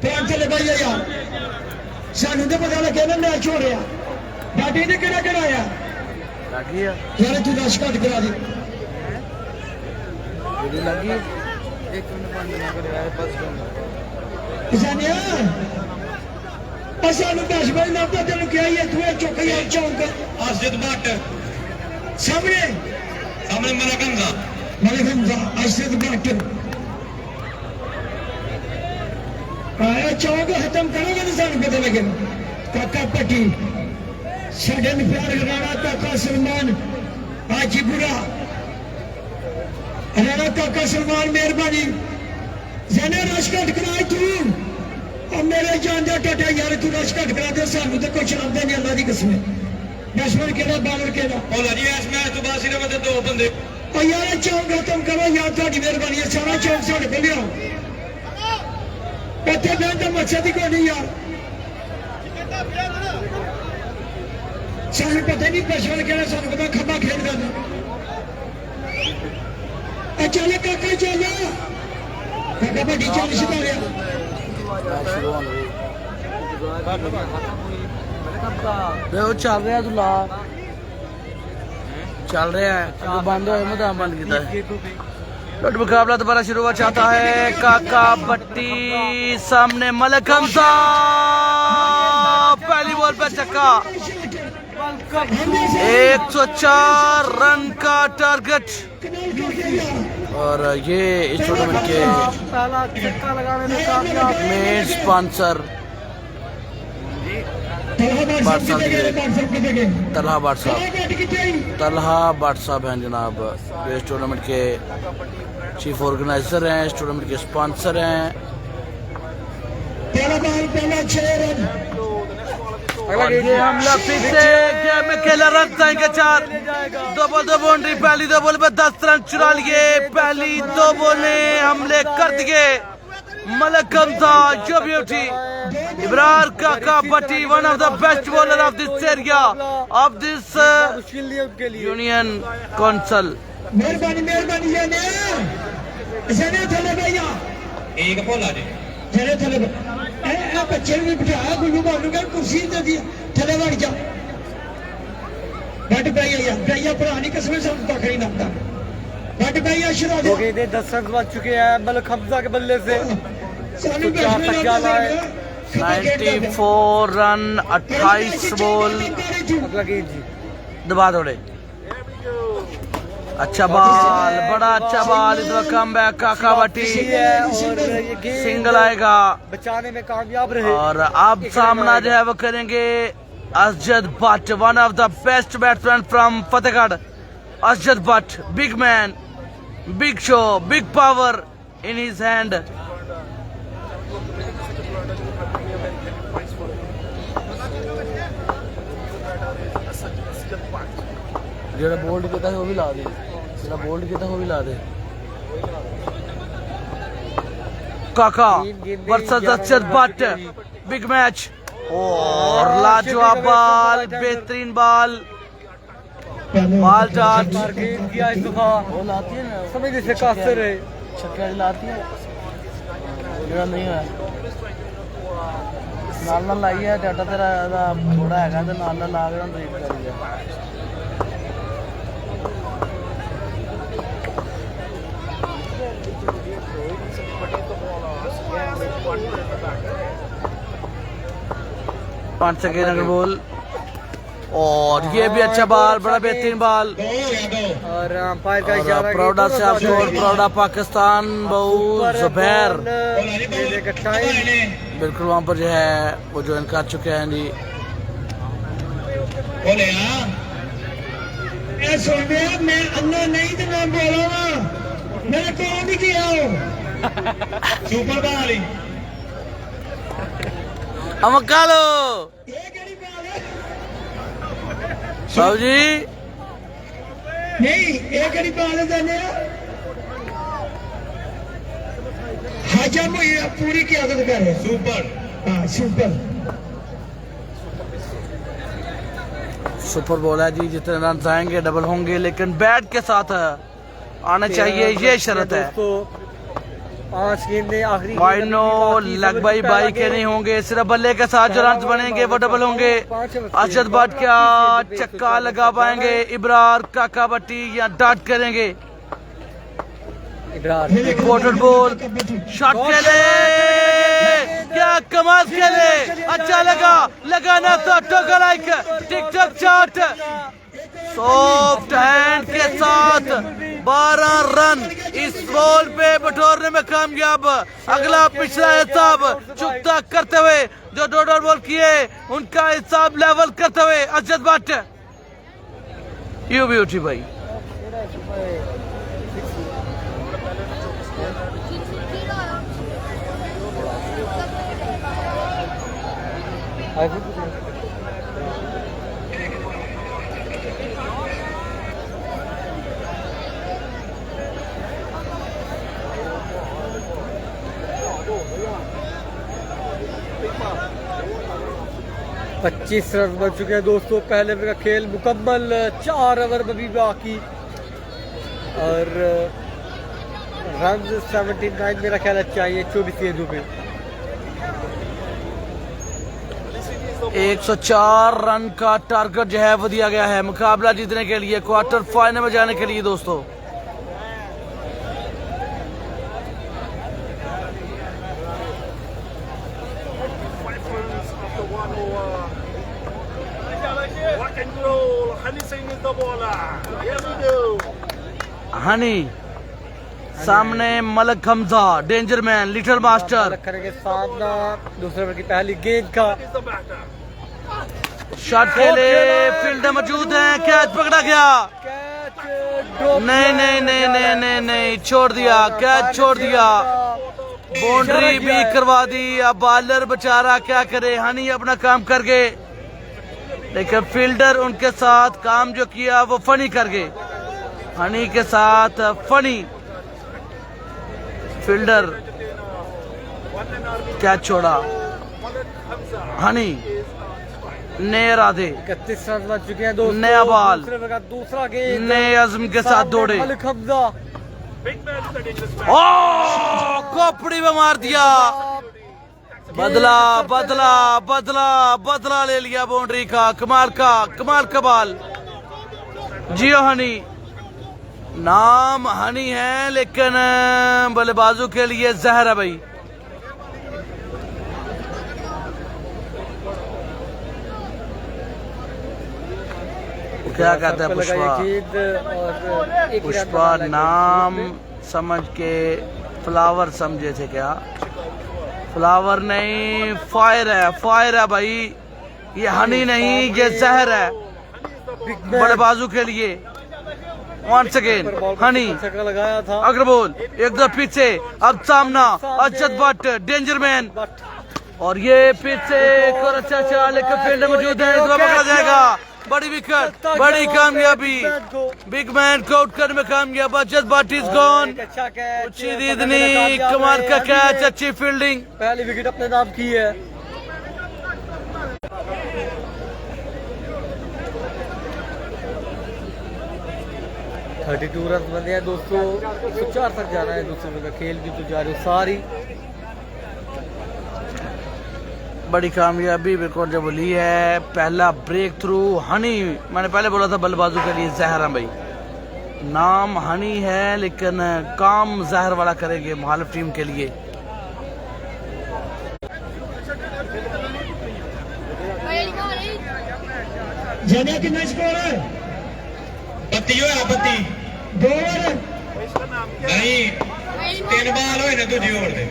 प्रधान चले भाई यार सानू तो पता लगे ना मैच हो रहा बैटिंग ने केड़ा कराया
लगी है
यार तू 10 घट करा दे
ये लगी 1 मिनट पानी ना करे यार बस
जानिया सानू 10 भाई ना तो तेन क्या है तू चौक यार चौक आसिद भट्ट सामने मलिक हमजा आसिद भट्ट आया चौक खत्म करोगे तो सानू पता लगे काका पट्टी साढ़े प्यार राणा काका सलमान हाजीपुरा राणा काका सलमान मेहरबानी जाने रश घट कराए तू और मेरे जान दे टोटे यार तू रश घट करा दे सानू तो कुछ आंदे नहीं अल्लाह दी कसम बैट्समैन केड़ा बॉलर केड़ा
बोला जी इस मैच तो बाद सिर्फ ते दो बंदे
और यार चौक खत्म करो यार ਤੁਹਾਡੀ ਮਿਹਰਬਾਨੀ है सारा चौक ਸਾਡੇ ਕੋਲ ਲਿਆਓ ਇੱਥੇ ਬੈਠ ਕੇ ਮੱਛੀ ਦੀ ਕੋਈ ਨਹੀਂ ਯਾਰ ਸਾਨੂੰ ਪਤਾ ਨਹੀਂ बैट्समैन केड़ा ਸਾਨੂੰ ਪਤਾ ਖੱਬਾ ਖੇਡਦਾ ਨੇ ਆ ਚੱਲ ਕਾਕਾ ਚੱਲ ਕਾਕਾ ਵੱਡੀ ਚੱਲ ਸਿੱਧਾ
देखो चल रहा है दुला चल रहा है जो बंद हो मैदान बंद किया है लट मुकाबला दोबारा शुरू हुआ चाहता है काका भट्टी सामने मलिक हमजा पहली बॉल पे छक्का 104 रन का टारगेट और ये इस टूर्नामेंट के
पहला छक्का लगाने में कामयाब
मेन स्पॉन्सर तलहा भट्ट साहब हैं जनाब जो इस टूर्नामेंट के चीफ ऑर्गेनाइजर हैं इस टूर्नामेंट के स्पॉन्सर हैं और ये हमला फिर से गेम में खेला रन जाएंगे 4 दो बाउंड्री पहली 2 बॉल पे 10 रन चुरा लिए पहली 2 बॉलें हमले कर दिए मलिक हमजा जो beauty Ibrar Kaka Bhatti one of the best bowler of this area of this union council
मेहरबानी थले भैया
एक भोला जी
थले थले ए बच्चे भी बिठाया गुल्लू बालू का कुर्सी दे दी थले बैठ जा बैठ भैया भरा नहीं कसम से तक नहीं लगता बैठ भैया शुरू
हो गए थे 10 रन बन चुके हैं मलिक हमजा के बल्ले से
सानू
तो 4 छक्का लाए
94 रन 28 बॉल
अगला गेंद जी
दबा दौड़े अच्छा बॉल बड़ा अच्छा बॉल इस वक्त कम बैक काका भट्टी
और ये गेंद
सिंगल आएगा
बचाने में कामयाब रहे
और अब सामना जो है वो करेंगे Asjad Bhatt one of the best batsman from Fatehgarh Asjad Bhatt big man big show big power in his hand ਜਿਹੜਾ ਬੋਲਡ ਕੀਤਾ ਹੈ ਉਹ ਵੀ ਲਾ ਦੇ ਜਿਹੜਾ ਬੋਲਡ ਕੀਤਾ ਉਹ ਵੀ ਲਾ ਦੇ काका versus Asjad Bhatt big match और लाजवाब बॉल बेहतरीन बॉल डॉट
मार गेंद किया इस दफा
वो लाती है ना
समझ से काफिर है
छक्का लाती है ਜਿਹੜਾ ਨਹੀਂ ਹੋਇਆ ਨਾਲ ਲਾਈ ਹੈ ਡਾਟਾ ਤੇਰਾ ਇਹਦਾ ਥੋੜਾ ਹੈਗਾ ਤੇ ਨਾਲ ਲਾ ਕੇ ਉਹਨੂੰ ਰੀਡ ਕਰੀ ਜਾ पांच सेकेंड का बॉल और ये भी अच्छा बॉल बड़ा बेहतरीन बॉल
और अंपायर का इशारा
प्रौढ़ा से आपको प्रौढ़ा पाकिस्तान बहुत जुबैर बिल्कुल वहाँ पर जो है वो ज्वाइन कर चुके हैं जी
बोले ए सुन बे मैं अन्ना नहीं तो मैं बोला मेरे को भी किया हो सुपर बॉल
अमकालो
ये केड़ी बॉल है
साहब जी
नहीं ये केड़ी बॉल है जाने हजम हुई पूरी की आदत कर रहे सुपर हाँ सुपर
सुपर बॉल है जी जितने रन आएंगे डबल होंगे लेकिन बैट के साथ आना चाहिए ये शर्त है
5 गेंदें आखिरी
वाइनो लग भाई के नहीं होंगे सिर्फ बल्ले के साथ जो रन बनेंगे वो डबल होंगे असजद भट्ट क्या चक्का लगा पाएंगे इब्रार काका भट्टी या डॉट करेंगे इम्पोर्टेंट बॉल शॉट खेले क्या कमाल खेले अच्छा लगाना था टोका like tick tock shot soft hand के साथ 12 रन इस बॉल पे बटोरने में कामयाब अगला पिछला हिसाब चुकता करते हुए जो दो बॉल किए उनका हिसाब लेवल करते हुए असजद भट्ट यू ब्यूटी भाई
पच्चीस रन बन चुके हैं दोस्तों। पहले ओवर का खेल मुकम्मल, 4 ओवर अभी बाकी और रन 79 मेरा ख्याल है चाहिए 24 गेंदों पे।
104 रन का टारगेट जो है वो दिया गया है मुकाबला जीतने के लिए, क्वार्टर फाइनल में जाने के लिए दोस्तों। हनी सामने Malak Hamza, danger man, little master
करेंगे सामना दूसरे ओवर की पहली गेंद का
शॉट खेले, फील्डर मौजूद है, कैच पकड़ा गया। नहीं नहीं नहीं नहीं नहीं नहीं, छोड़ दिया, कैच छोड़ दिया, बाउंड्री भी करवा दी। अब बॉलर बेचारा क्या करे, हनी अपना काम कर गए लेकिन फील्डर उनके साथ काम जो किया वो फनी कर गए। हनी के साथ फनी फील्डर क्या छोड़ा, हनी नए इरादे,
31 रन बन चुके हैं दोस्तों।
नया बॉल,
दूसरा गेंद
नए अज़्म के साथ दौड़े,
मलिक हमजा
खोपड़ी में मार दिया, बदला बदला बदला बदला ले लिया बाउंड्री का। कमाल का बॉल। जियो हनी, नाम हनी है लेकिन बल्लेबाजों के लिए जहर है भाई। क्या कहते हैं पुष्पा नाम समझ के फ्लावर समझे थे क्या? फ्लावर नहीं, फायर है भाई, ये हनी नहीं, ये जहर है बड़े बाजू के लिए। वंस अगेन हनी,
लगाया था
अग्रबोल एकदम पीछे, अब सामना अजद भट्ट, डेंजर मैन, और ये पीछे एक और अच्छा चाल, लेकिन फील्ड मौजूद है, इसको पकड़ा जाएगा। बड़ी विकेट, बड़ी कामयाबी, बिग मैन को आउट करने में कामयाब। अजद भट्ट इज गॉन, कमाल का कैच, अच्छी फील्डिंग,
पहली विकेट अपने नाम की है। टू रन बने हैं दोस्तों, 104 तक जाना है दूसरे का खेल भी तो जा रही सारी।
बड़ी कामयाबी बिल्कुल जब ली है, पहला ब्रेक थ्रू हनी। मैंने पहले बोला था बल्लेबाजों के लिए जहर है भाई, नाम हनी है लेकिन काम जहर वाला करेंगे मुखालिफ टीम के लिए।
जाने कितना स्कोर है?
32
2 ओवर
नहीं, 3 बाल होए ने दूजी ओवर दे।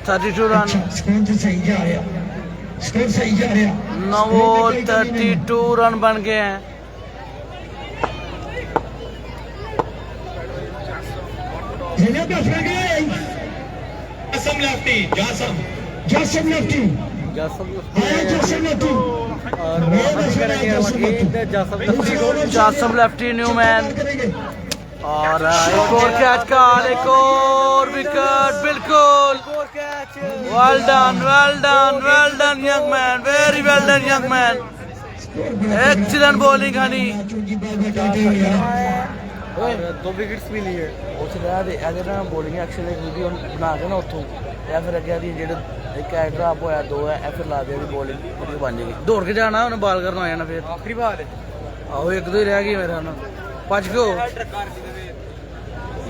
32 रन,
स्कोर तो सही जा रहा, स्कोर सही जा रहा।
9 32 रन बन गए हैं।
जिन्हें का फर्क है,
जासम लेफ्टी,
जासम लेफ्टी, जासम लेफ्टी,
और
जासम लेफ्टी न्यू मैन, और एक और कैच का, एक और विकेट, बिल्कुल well done young man, very well done young man, excellent bowling हनी।
2 विकेट्स मिली है।
ਇਹਦੇ ਨਾਲ ਬੋਲਿੰਗ ਐਕਸ਼ਨ ਇੱਕ ਵੀਡੀਓ ਬਣਾ ਕੇ ਨਾ ਉੱਥੋਂ, ਜਾਂ ਫਿਰ ਅੱਗੇ ਦੀ ਜਿਹੜੇ ਇੱਕ ਐ ਡਰਾਪ ਹੋਇਆ 2 ਹੈ, ਇਹ ਫਿਰ ਲਾ ਦੇ ਦੀ ਬੋਲਿੰਗ ਵੀਡੀਓ ਬਣ ਜਾਏਗੀ। ਦੌੜ ਕੇ ਜਾਣਾ ਉਹਨੇ ਬਾਲ ਕਰਨ ਆ ਜਾਣਾ, ਫਿਰ
ਆਖਰੀ ਬਾਲ ਹੈ।
ਆਹੋ ਇੱਕ ਦੋ ਹੀ ਰਹਿ ਗਈ ਮੇਰਾ ਨਾ, ਭੱਜ ਗਓ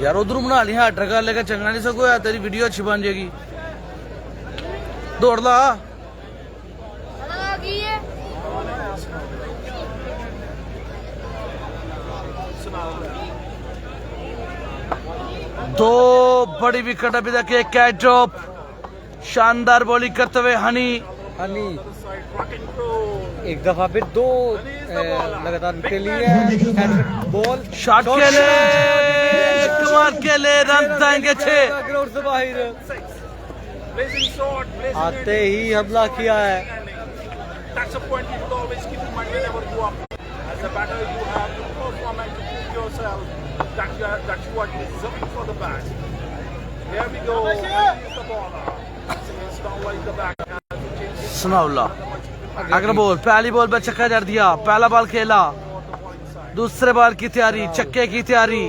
ਯਾਰ, ਉਧਰੋਂ ਬਣਾ ਲਈ ਹੈਡਰ ਕਰ ਲੇਗਾ, ਚੰਗਾ ਨਹੀਂ ਸਗੋਂ ਤੇਰੀ ਵੀਡੀਓ ਅੱਛੀ ਬਣ ਜਾਏਗੀ। ਦੌੜ ਲਾ। दो बड़ी विकेट अभी तक, एक कैच ड्रॉप, शानदार बॉलिंग करते हुए हनी
एक दफा फिर 2 लगातार के लिए बॉल
शॉट के लिए, कमाल के लिए रन जाएंगे 6।
ग्राउंड से बाहर आते ही हमला किया है।
That's the point you should always keep in mind whenever you are. As a batter, you have to perform and to prove yourself that you are deserving for the bat. Here we go. And here's the ball. It's down like the back.
Sanaullah अगला ball, पहली ball पे छक्का जड़ दिया, पहला ball खेला, दूसरे ball की तैयारी, छक्के की तैयारी,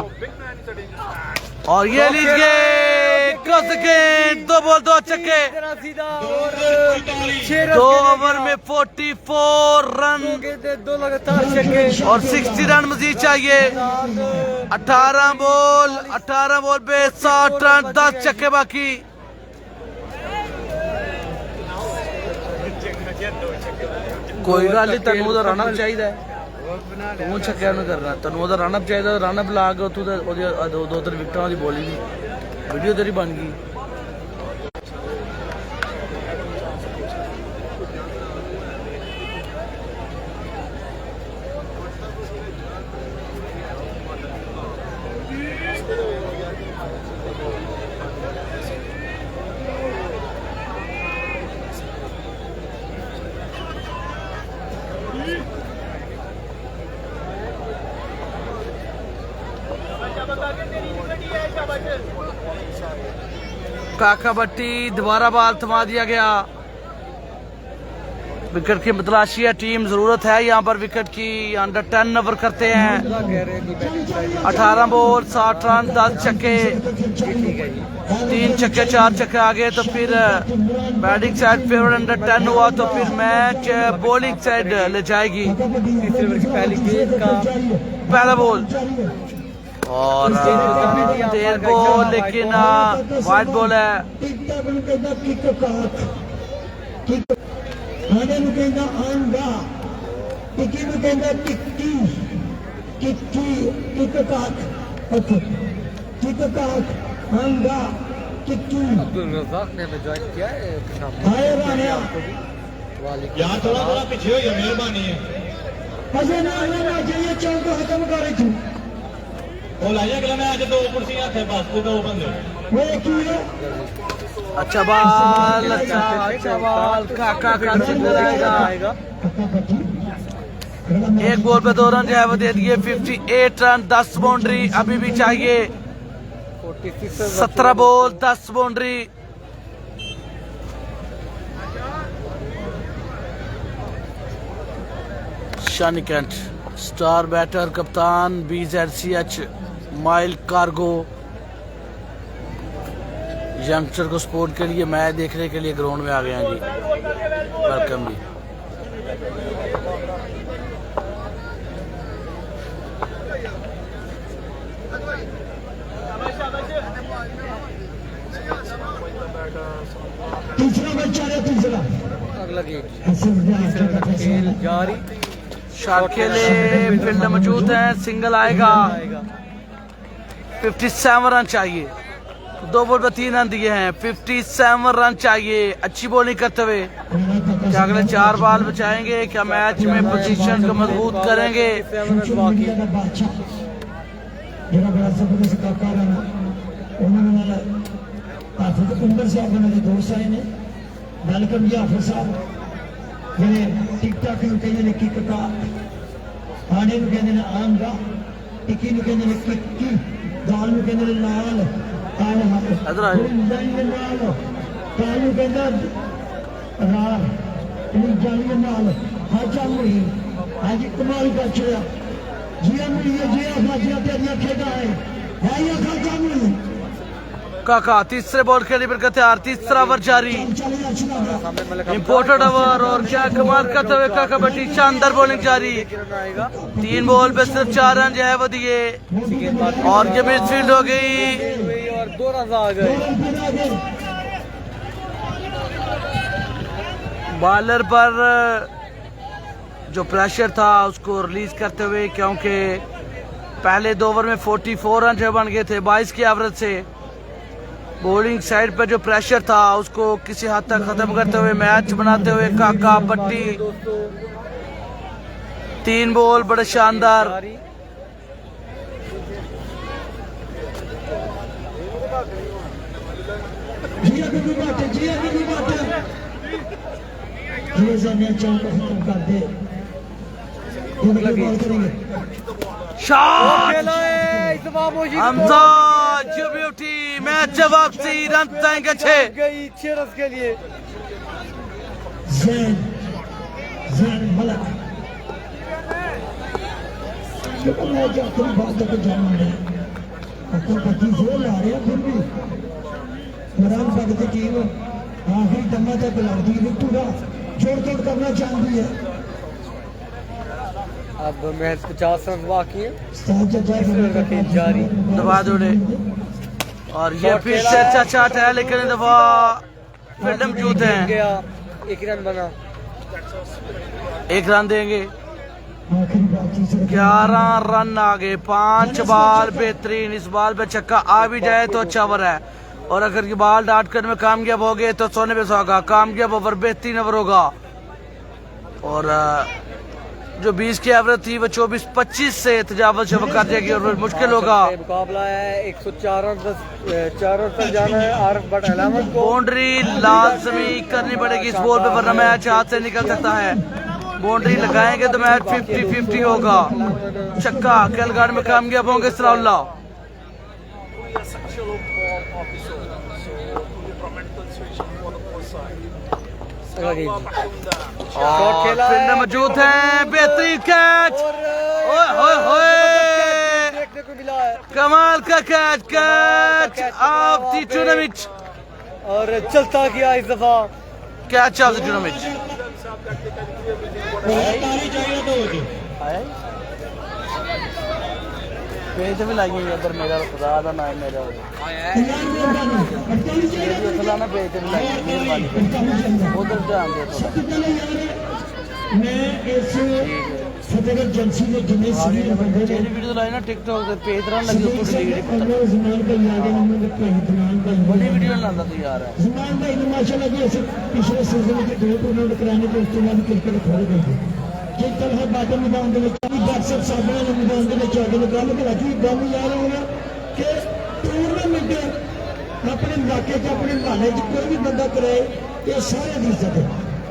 और ये लीजिए क्रॉस गेंद, 2 बॉल 2 छक्के, 2 ओवर में 44 रन
2 लगातार छक्के
और 60 रन मजीद चाहिए। 18 बॉल पे 60 रन, 10 छक्के बाकी। कोई गल नहीं, तेन ओह्दा रन अप चाहिए, तू छक्के नहीं करना, तेन ओह्दा रन अप चाहिए, रन अप ला के तू 2-3 विकटां दी बॉलिंग दी वीडियो तेरी बन गई। काका भट्टी दोबारा बाल थमा दिया गया। विकेट की तलाशी है, टीम जरूरत है यहाँ पर विकेट की। अंडर 10 ओवर करते हैं, 18 बॉल 60 रन 10 छक्के, 3 छक्के 4 छक्के आ गए तो फिर बैटिंग साइड फेवर अंडर 10 हुआ तो फिर मैच बॉलिंग साइड ले जाएगी। पहला बॉल और 13 बॉल, लेकिन वाइड बॉल है।
आने ਨੂੰ ਕਹਿੰਦਾ ਆਂਗਾ, ਟਿੱਕੀ ਨੂੰ ਕਹਿੰਦਾ ਟਿੱਕੀ, ਟਿੱਕੀ ਟਿੱਕ ਕਾਕ, ਓਕੇ ਟਿੱਕ ਕਾਕ ਆਂਗਾ टिक्की।
अब्दुल रज़ाक ने हमें ज्वाइन किया है
हाय रानिया,
यार थोड़ा थोड़ा पीछे हो गया, मेहरबानी है।
अजय ना आना चाहिए, चल को खत्म कर रही थी।
वो लाइया अगला मैच 2 कुर्सियां थे बस, 2 बंदे।
वो की है
अच्छा बाल, अच्छा बाल, काका का सिंगल आएगा। एक बॉल पे 2 रन जो है वो दे दिए। 58 रन 10 बाउंड्री अभी भी चाहिए। 17 बॉल 10 बाउंड्री। शानी कैंट स्टार बैटर, कप्तान BZCH माइल कार्गो यंगस्टर को सपोर्ट के लिए मैच देखने के लिए ग्राउंड में आ गए हैं जी। वेलकम जी।
तीसरा बच्चा है, तीसरा
अगला गेम खेल जारी।
शॉट खेले, फील्ड मौजूद है, सिंगल आएगा। 57 रन चाहिए, 2 बॉल पे 3 रन दिए हैं। 57 रन चाहिए, अच्छी बॉलिंग करते हुए। क्या अगले 4 बॉल बचाएंगे? क्या मैच में पोजीशन को मजबूत करेंगे?
उमर साहब उन्होंने दोस्त आए ने, वेलकम जी हाफिज साहब। जिन्हें टिक टाक कहते हैं किक का, आने को कहते हैं आंगा, टिक्की को कहते हैं किक्की, दाल को कहते हैं लाल, काला लाल कालू कहता राल जाली नाल हाजा मुड़ी। आज कमाल का चुया जिया मुड़ी जिया खाजिया तेरिया खेदा है या खाजा मुड़ी।
काका तीसरे बॉल खेली पर तैयार, तीसरा ओवर जारी, इंपोर्टेड ओवर। और क्या कमाल करते हुए काका भट्टी, शानदार बॉलिंग जारी। 3 बॉल पे सिर्फ 4 रन जो है वो दिए और ये मिडफील्ड हो गई
और 2 रन आ गए।
बॉलर पर जो प्रेशर था उसको रिलीज करते हुए, क्योंकि पहले 2 ओवर में 44 रन जो बन गए थे 22 की एवरेज से। बॉलिंग साइड पर जो प्रेशर था उसको किसी हद तक खत्म करते हुए मैच बनाते हुए काका भट्टी। 3 बॉल बड़े शानदार।
ये जानिया चांद को खत्म कर दे बॉल करेंगे
शॉट
खेला है इस्मा मोशी
हमजा जो ब्यूटी मैच वापसी रन तंगे 6
गई 6 रन के लिए
जैन मलक मैं जाती बात को जान रहे आपको पति जोर ला रहे हैं फिर भी इमरान भगत की टीम आखिरी दमा तक लड़ती है पूरा जोड़ तोड़ करना चाहती है
अब मैच 50 रन बाकी है
उस्ताद
का खेल जारी
दबा दौड़े और ये फिर से अच्छा शॉट है लेकिन इस दफा फील्ड मौजूद है
गया 1 रन बना
1 रन देंगे
आखिरी बातचीत
11 रन आ गए 5 बॉल बेहतरीन इस बॉल पे छक्का आ भी जाए तो अच्छा ओवर है और अगर ये बॉल डाट कर में कामयाब हो गए तो सोने पे सुहागा कामयाब ओवर बेहतरीन ओवर होगा और जो 20 की एवरेज थी वो 24-25 से तजावज जब कर जाएगी और मुश्किल होगा
मुकाबला है 104 रन 4 रन तक जाना है आरफ बट अलामत को
बाउंड्री लाजमी करनी पड़ेगी इस बॉल पे वरना मैच हाथ से निकल सकता है बाउंड्री लगाएंगे तो मैच 50-50 होगा छक्का खेलगाड़ में कामयाब होंगे सलाउल्लाह
Only a sexual ball officer. So, to be prevent the situation for the both side.
लगी।
और
शॉट खेला
फील्ड
है,
में मौजूद है बेहतरीन कैच
और
ओए होए होए
देखने को मिला है
कमाल का कैच ऑफ द टूर्नामेंट
और चलता गया इस दफा
catch of the tournament page भी लाइए इधर मेरा खुदा दा नाम मेरा फलाना पेज भी लाइए मेहरबानी उधर ध्यान दे थोड़ा
मैं इस फतेहगढ़ जंक्शन में जुमे सिटी में बंदे
तेरी वीडियो लाई ना टिकटॉक पे पेज रन लगी तो डिलीट पता
ज़मान भाई आगे नंबर पे इतमान भाई
बड़ी वीडियो लाता तू यार
ज़मान भाई ने माशाल्लाह जी ऐसे पिछले सीजन के 2 टूर्नामेंट कराने के उसके बाद क्रिकेट खोल गए कि तरह बातें मैदान ਦੇ ਵਿੱਚ ਦਰਸ਼ਕ ਸਾਹਮਣੇ ਨੇ ਮੈਦਾਨ ਦੇ ਵਿੱਚ ਆਗੇ ਗੱਲ ਕਰਾਂਗੀ ਗੱਲ ਯਾਰ ਹੋਣਾ ਕਿ ਟੂਰਨਾਮੈਂਟ ਆਪਣੇ ਇਲਾਕੇ 'ਚ ਆਪਣੇ ਮਹੱਲੇ 'ਚ ਕੋਈ ਵੀ ਬੰਦਾ ਕਰੇ ਇਹ ਸਾਰਿਆਂ ਦੀ ਇੱਜ਼ਤ ਹੈ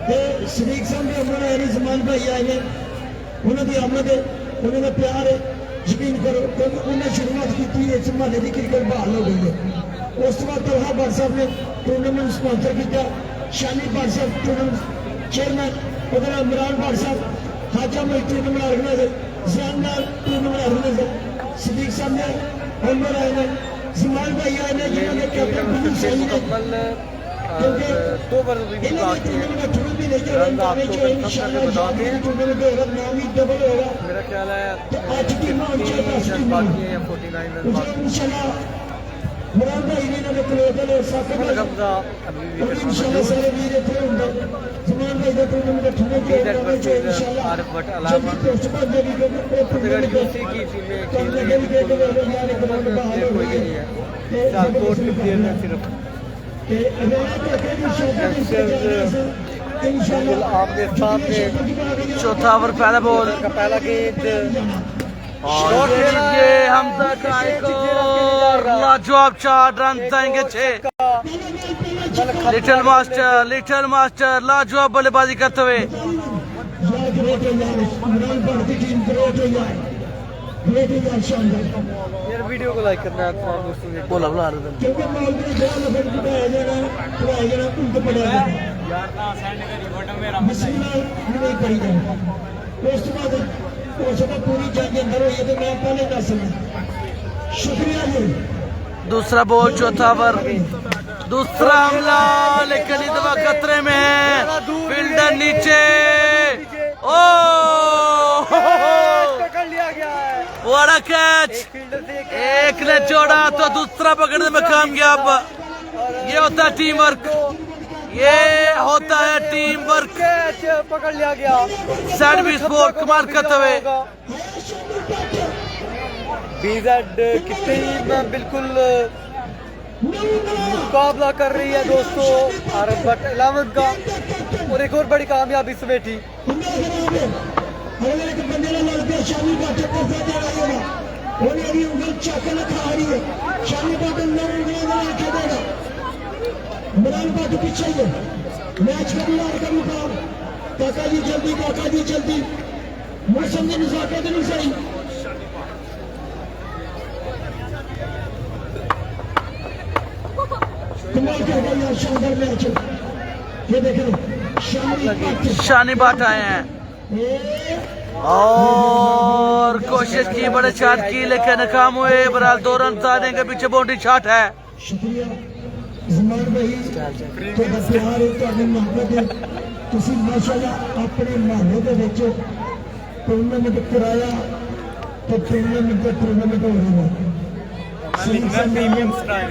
ਤੇ ਸ਼ਰੀਕ ਸਾਹਿਬ ਦੇ ਅਮਰ ਹੈ ਜ਼ਮਾਨ ਭਾਈ ਆਏ ਨੇ ਉਹਨਾਂ ਦੀ ਆਮਦ ਹੈ ਉਹਨਾਂ ਦਾ ਪਿਆਰ ਹੈ ਯਕੀਨ ਕਰੋ ਕਿਉਂਕਿ ਉਹਨੇ ਸ਼ੁਰੂਆਤ ਕੀਤੀ ਇਸ ਮਹੱਲੇ ਦੀ ਕ੍ਰਿਕਟ ਬਹਾਲ ਹੋ ਗਈ ਹੈ ਉਸ ਤੋਂ ਬਾਅਦ ਤਲਹਾ ਭੱਟ ਸਾਹਿਬ ਨੇ ਟੂਰਨਾਮੈਂਟ ਸਪਾਂਸਰ ਕੀਤਾ ਸ਼ਾਨੀ ਭੱਟ ਸਾਹਿਬ ਟੂਰਨਾਮੈਂਟ ਚੇਅਰਮੈਨ ਉਹਦੇ ਨਾਲ ਇਮਰਾਨ ਭੱਟ ਸਾਹਿਬ हाजा में टूर्नामेंट ऑर्गेनाइजर जानदार टूर्नामेंट ऑर्गेनाइजर सिद्दीक साहब ने उमर आए ने जमाल भाई आए ने जिन्होंने कैप्टन बिल्कुल सही ने क्योंकि
2 ओवर भी बाकी है
टूर्नामेंट शुरू भी नहीं कर रहे हैं जो इंशाल्लाह जाके टूर्नामेंट होगा नाम ही डबल होगा
मेरा ख्याल है
तो आज की टीम इंशाल्लाह
बाकी है 49 रन बाकी
इंशाल्लाह मुराद भाई ने ना क्लोजर और साकिब
कब्जा अभी भी
इंशाल्लाह सारे वीर थे होंगे जमान भाई का टूर्नामेंट ठंडे के इंशाल्लाह
आरफ बट अलामा फतेहगढ़ यूसी की टीमें खेल रही है बिल्कुल कोई नहीं है 4 प्लेयर है सिर्फ बिल्कुल आपके सामने
चौथा ओवर पहला बॉल
का पहला गेंद
और ये हमजा का एक और लाजवाब शॉट रन देंगे 6 लिटिल मास्टर लाजवाब बल्लेबाजी करते हुए
यार वीडियो को लाइक करना है तमाम दोस्तों से
बोला बुला रहे थे
पूरी जंग अंदर हुई तो मैं पहले दस शुक्रिया जी
दूसरा बॉल चौथा ओवर दूसरा हमला लेकिन इस दफा खतरे में है फील्डर नीचे ओ
पकड़ लिया गया है
बड़ा कैच
फील्डर से
एक ने छोड़ा तो दूसरा पकड़ने में कामयाब ये होता है टीम वर्क ये होता है टीम वर्क
कैच पकड़ लिया गया
सैंड भी स्पोर्ट कमाल करते हुए
बीजेड की टीम बिल्कुल मुकाबला कर रही है दोस्तों आरफ बट 11 का और एक और बड़ी कामयाबी समेटी
इमरान भट्ट पीछे मैच का मुकाम काका जी जल्दी मौसम की नजाकत नहीं सही कमाल कर गया यार शानदार मैच ये देखो
शानी बाट आए हैं और कोशिश की, बड़े शॉट की लेकिन नाकाम हुए। बहरहाल 2 रन ताने के पीछे बाउंड्री शॉट है।
शुक्रिया जमान भाई ਤੁਹਾਡਾ ਪਿਆਰ ਹੈ ਤੁਹਾਡੀ ਮੁਹੱਬਤ ਹੈ ਤੁਸੀਂ ਮਾਸ਼ਾਅੱਲਾ ਆਪਣੇ ਮਹੱਲੇ ਦੇ ਵਿੱਚ ਟੂਰਨਾਮੈਂਟ ਕਰਾਇਆ ਤੇ ਟੂਰਨਾਮੈਂਟ ਹੋ ਰਿਹਾ ਹੈ premium style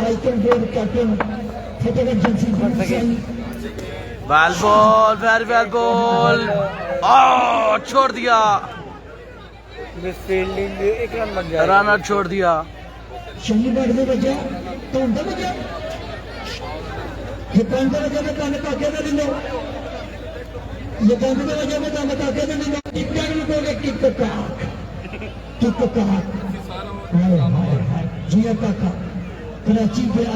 icon board captain Fatehgarh junction
well ball, very well ball, छोड़ दिया,
मिस फील्डिंग, 1 रन बन गया,
रनर छोड़ दिया।
शनि बैठ दे बच्चा तो उनका बच्चा ये कांदा बच्चा में कांदा काके दे दिलो ये कांदा बच्चा में कांदा काके दे दिलो टिकट में कोई टिकट जिया काका कराची गया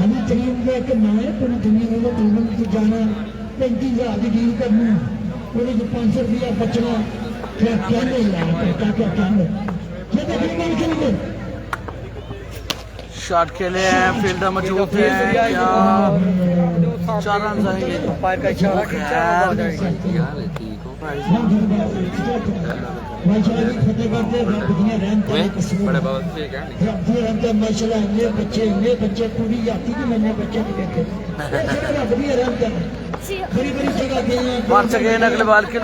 अभी तरीन गया कि मैं पूरी दुनिया में टूर्नामेंट से जाना 35,000 की डील करनी पूरे 500 रुपया बचना क्या क्या नहीं यार क्या ये देखने में चल गए
शॉट खेले हैं, फील्डर मौजूद है, क्या 4 रन आएंगे।
अंपायर का इशारा कि 4 रन आ जाएंगे।
बड़े माशाल्लाह ये बच्चे पूरी जाती भी मैंने बच्चे भी देखे रब भी आराम कर बड़ी जगह गए
मार सके अगले बाल के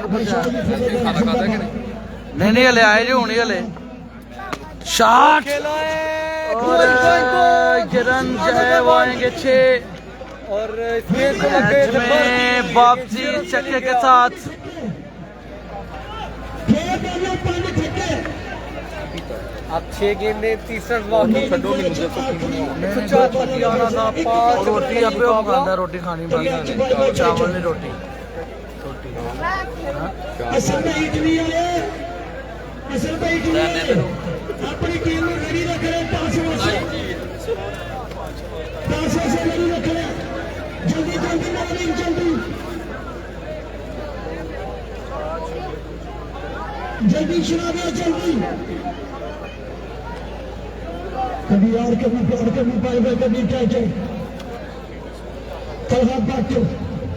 नहीं हले आए जी होनी हले शॉट और ये रन जो है वो आएंगे 6
और
मैच में वापसी छक्के के साथ।
अब 6 गेंदे 30 रन बाकी।
रोटी अब खाना, रोटी खानी बंद, चावल नहीं रोटी।
असल में इटली आए अपनी टीम में रेडी रख रहे टॉस से रेडी रख रहे जल्दी सुना दिया जल्दी कभी यार कभी प्यार कभी पाएगा कभी टाइटल कलहा बात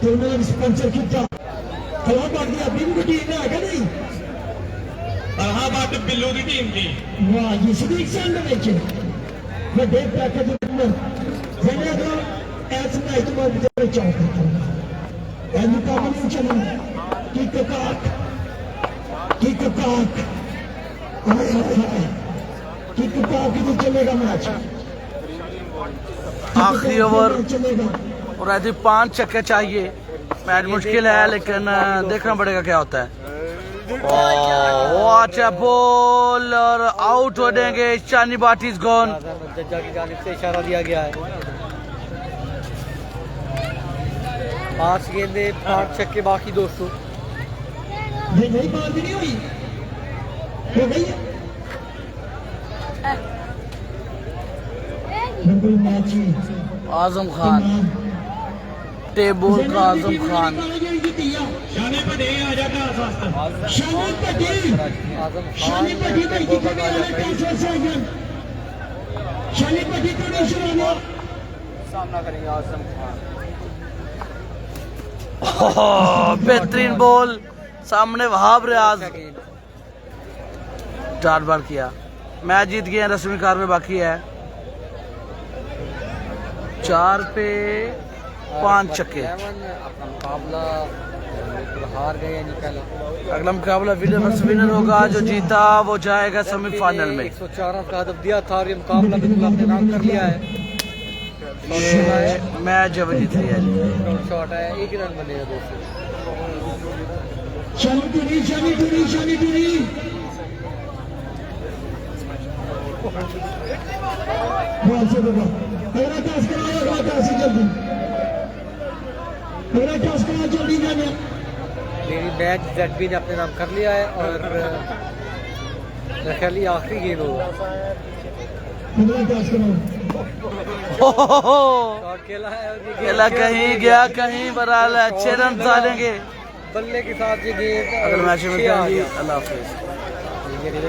टूर्नामेंट स्पॉन्सर किया कलहा बात की अपनी भी टीम है क्या नहीं
इलाहाबाद बिल्लू की टीम की
वाह ये सदीक संघ में ਵੱਡੇ ਪੈਕੇਜ ਨੂੰ ਜਿਹਨੇ ਦਾ ਐਸ ਮੈਚ ਨੂੰ ਵਿਚਾਰੇ ਚੌਕ ਦਿੱਤਾ ਐਨੀ ਕੰਮ ਨਹੀਂ ਚੱਲਣਾ ਕਿੱਕ ਕਾਕ ਕਿੱਕ तो चलेगा मैच
आखिरी ओवर
चलेगा
और ऐसे 5 छक्के चाहिए। मैच मुश्किल है लेकिन देखना पड़ेगा क्या होता है। अच्छा बॉल और आउट हो देंगे। शानी बाट इज गॉन।
जज्जा की जानिब से इशारा दिया गया है। 5 गेंदे 5 छक्के बाकी दोस्तों।
नहीं बात भी नहीं हुई हो गई है
आजम खान टेबल का आजम खान
शानी पटी आ जाता शानी पटी
आजम
शानी पटी
खान
को शानी पटी को नहीं सुनाना
सामना करेंगे आजम खान।
बेहतरीन बॉल सामने वहाब रियाज चार बार किया। मैच जीत गए। रस्मी कार में बाकी है 4 पे 5 छक्के।
अपना मुकाबला हार गए यानी पहला।
अगला मुकाबला विनर वर्सेस विनर होगा। जो जीता वो जाएगा सेमीफाइनल में।
104 रन का हदफ दिया था और ये मुकाबला बिल्कुल अपने नाम कर लिया है।
मैच जब जीत लिया है।
शॉट है 1 रन बनेगा दोस्तों।
शानी टूरी बहुत से बाबा मेरा टॉस कराओ अगला टॉस जल्दी मेरा टॉस कराओ जल्दी जाने
मेरी मैच जेडबी ने अपने नाम कर लिया है और मेरा ख्याल आखिरी गेंद होगा।
अगला टॉस कराओ
तो अकेला है और ये
खेला कहीं गया कहीं, बहरहाल अच्छे रन डालेंगे।
बल्ले के साथ ये गेंद
अगले मैच में
छह आ
मिलते हैं जी,
गया।
अल्लाह हाफिज।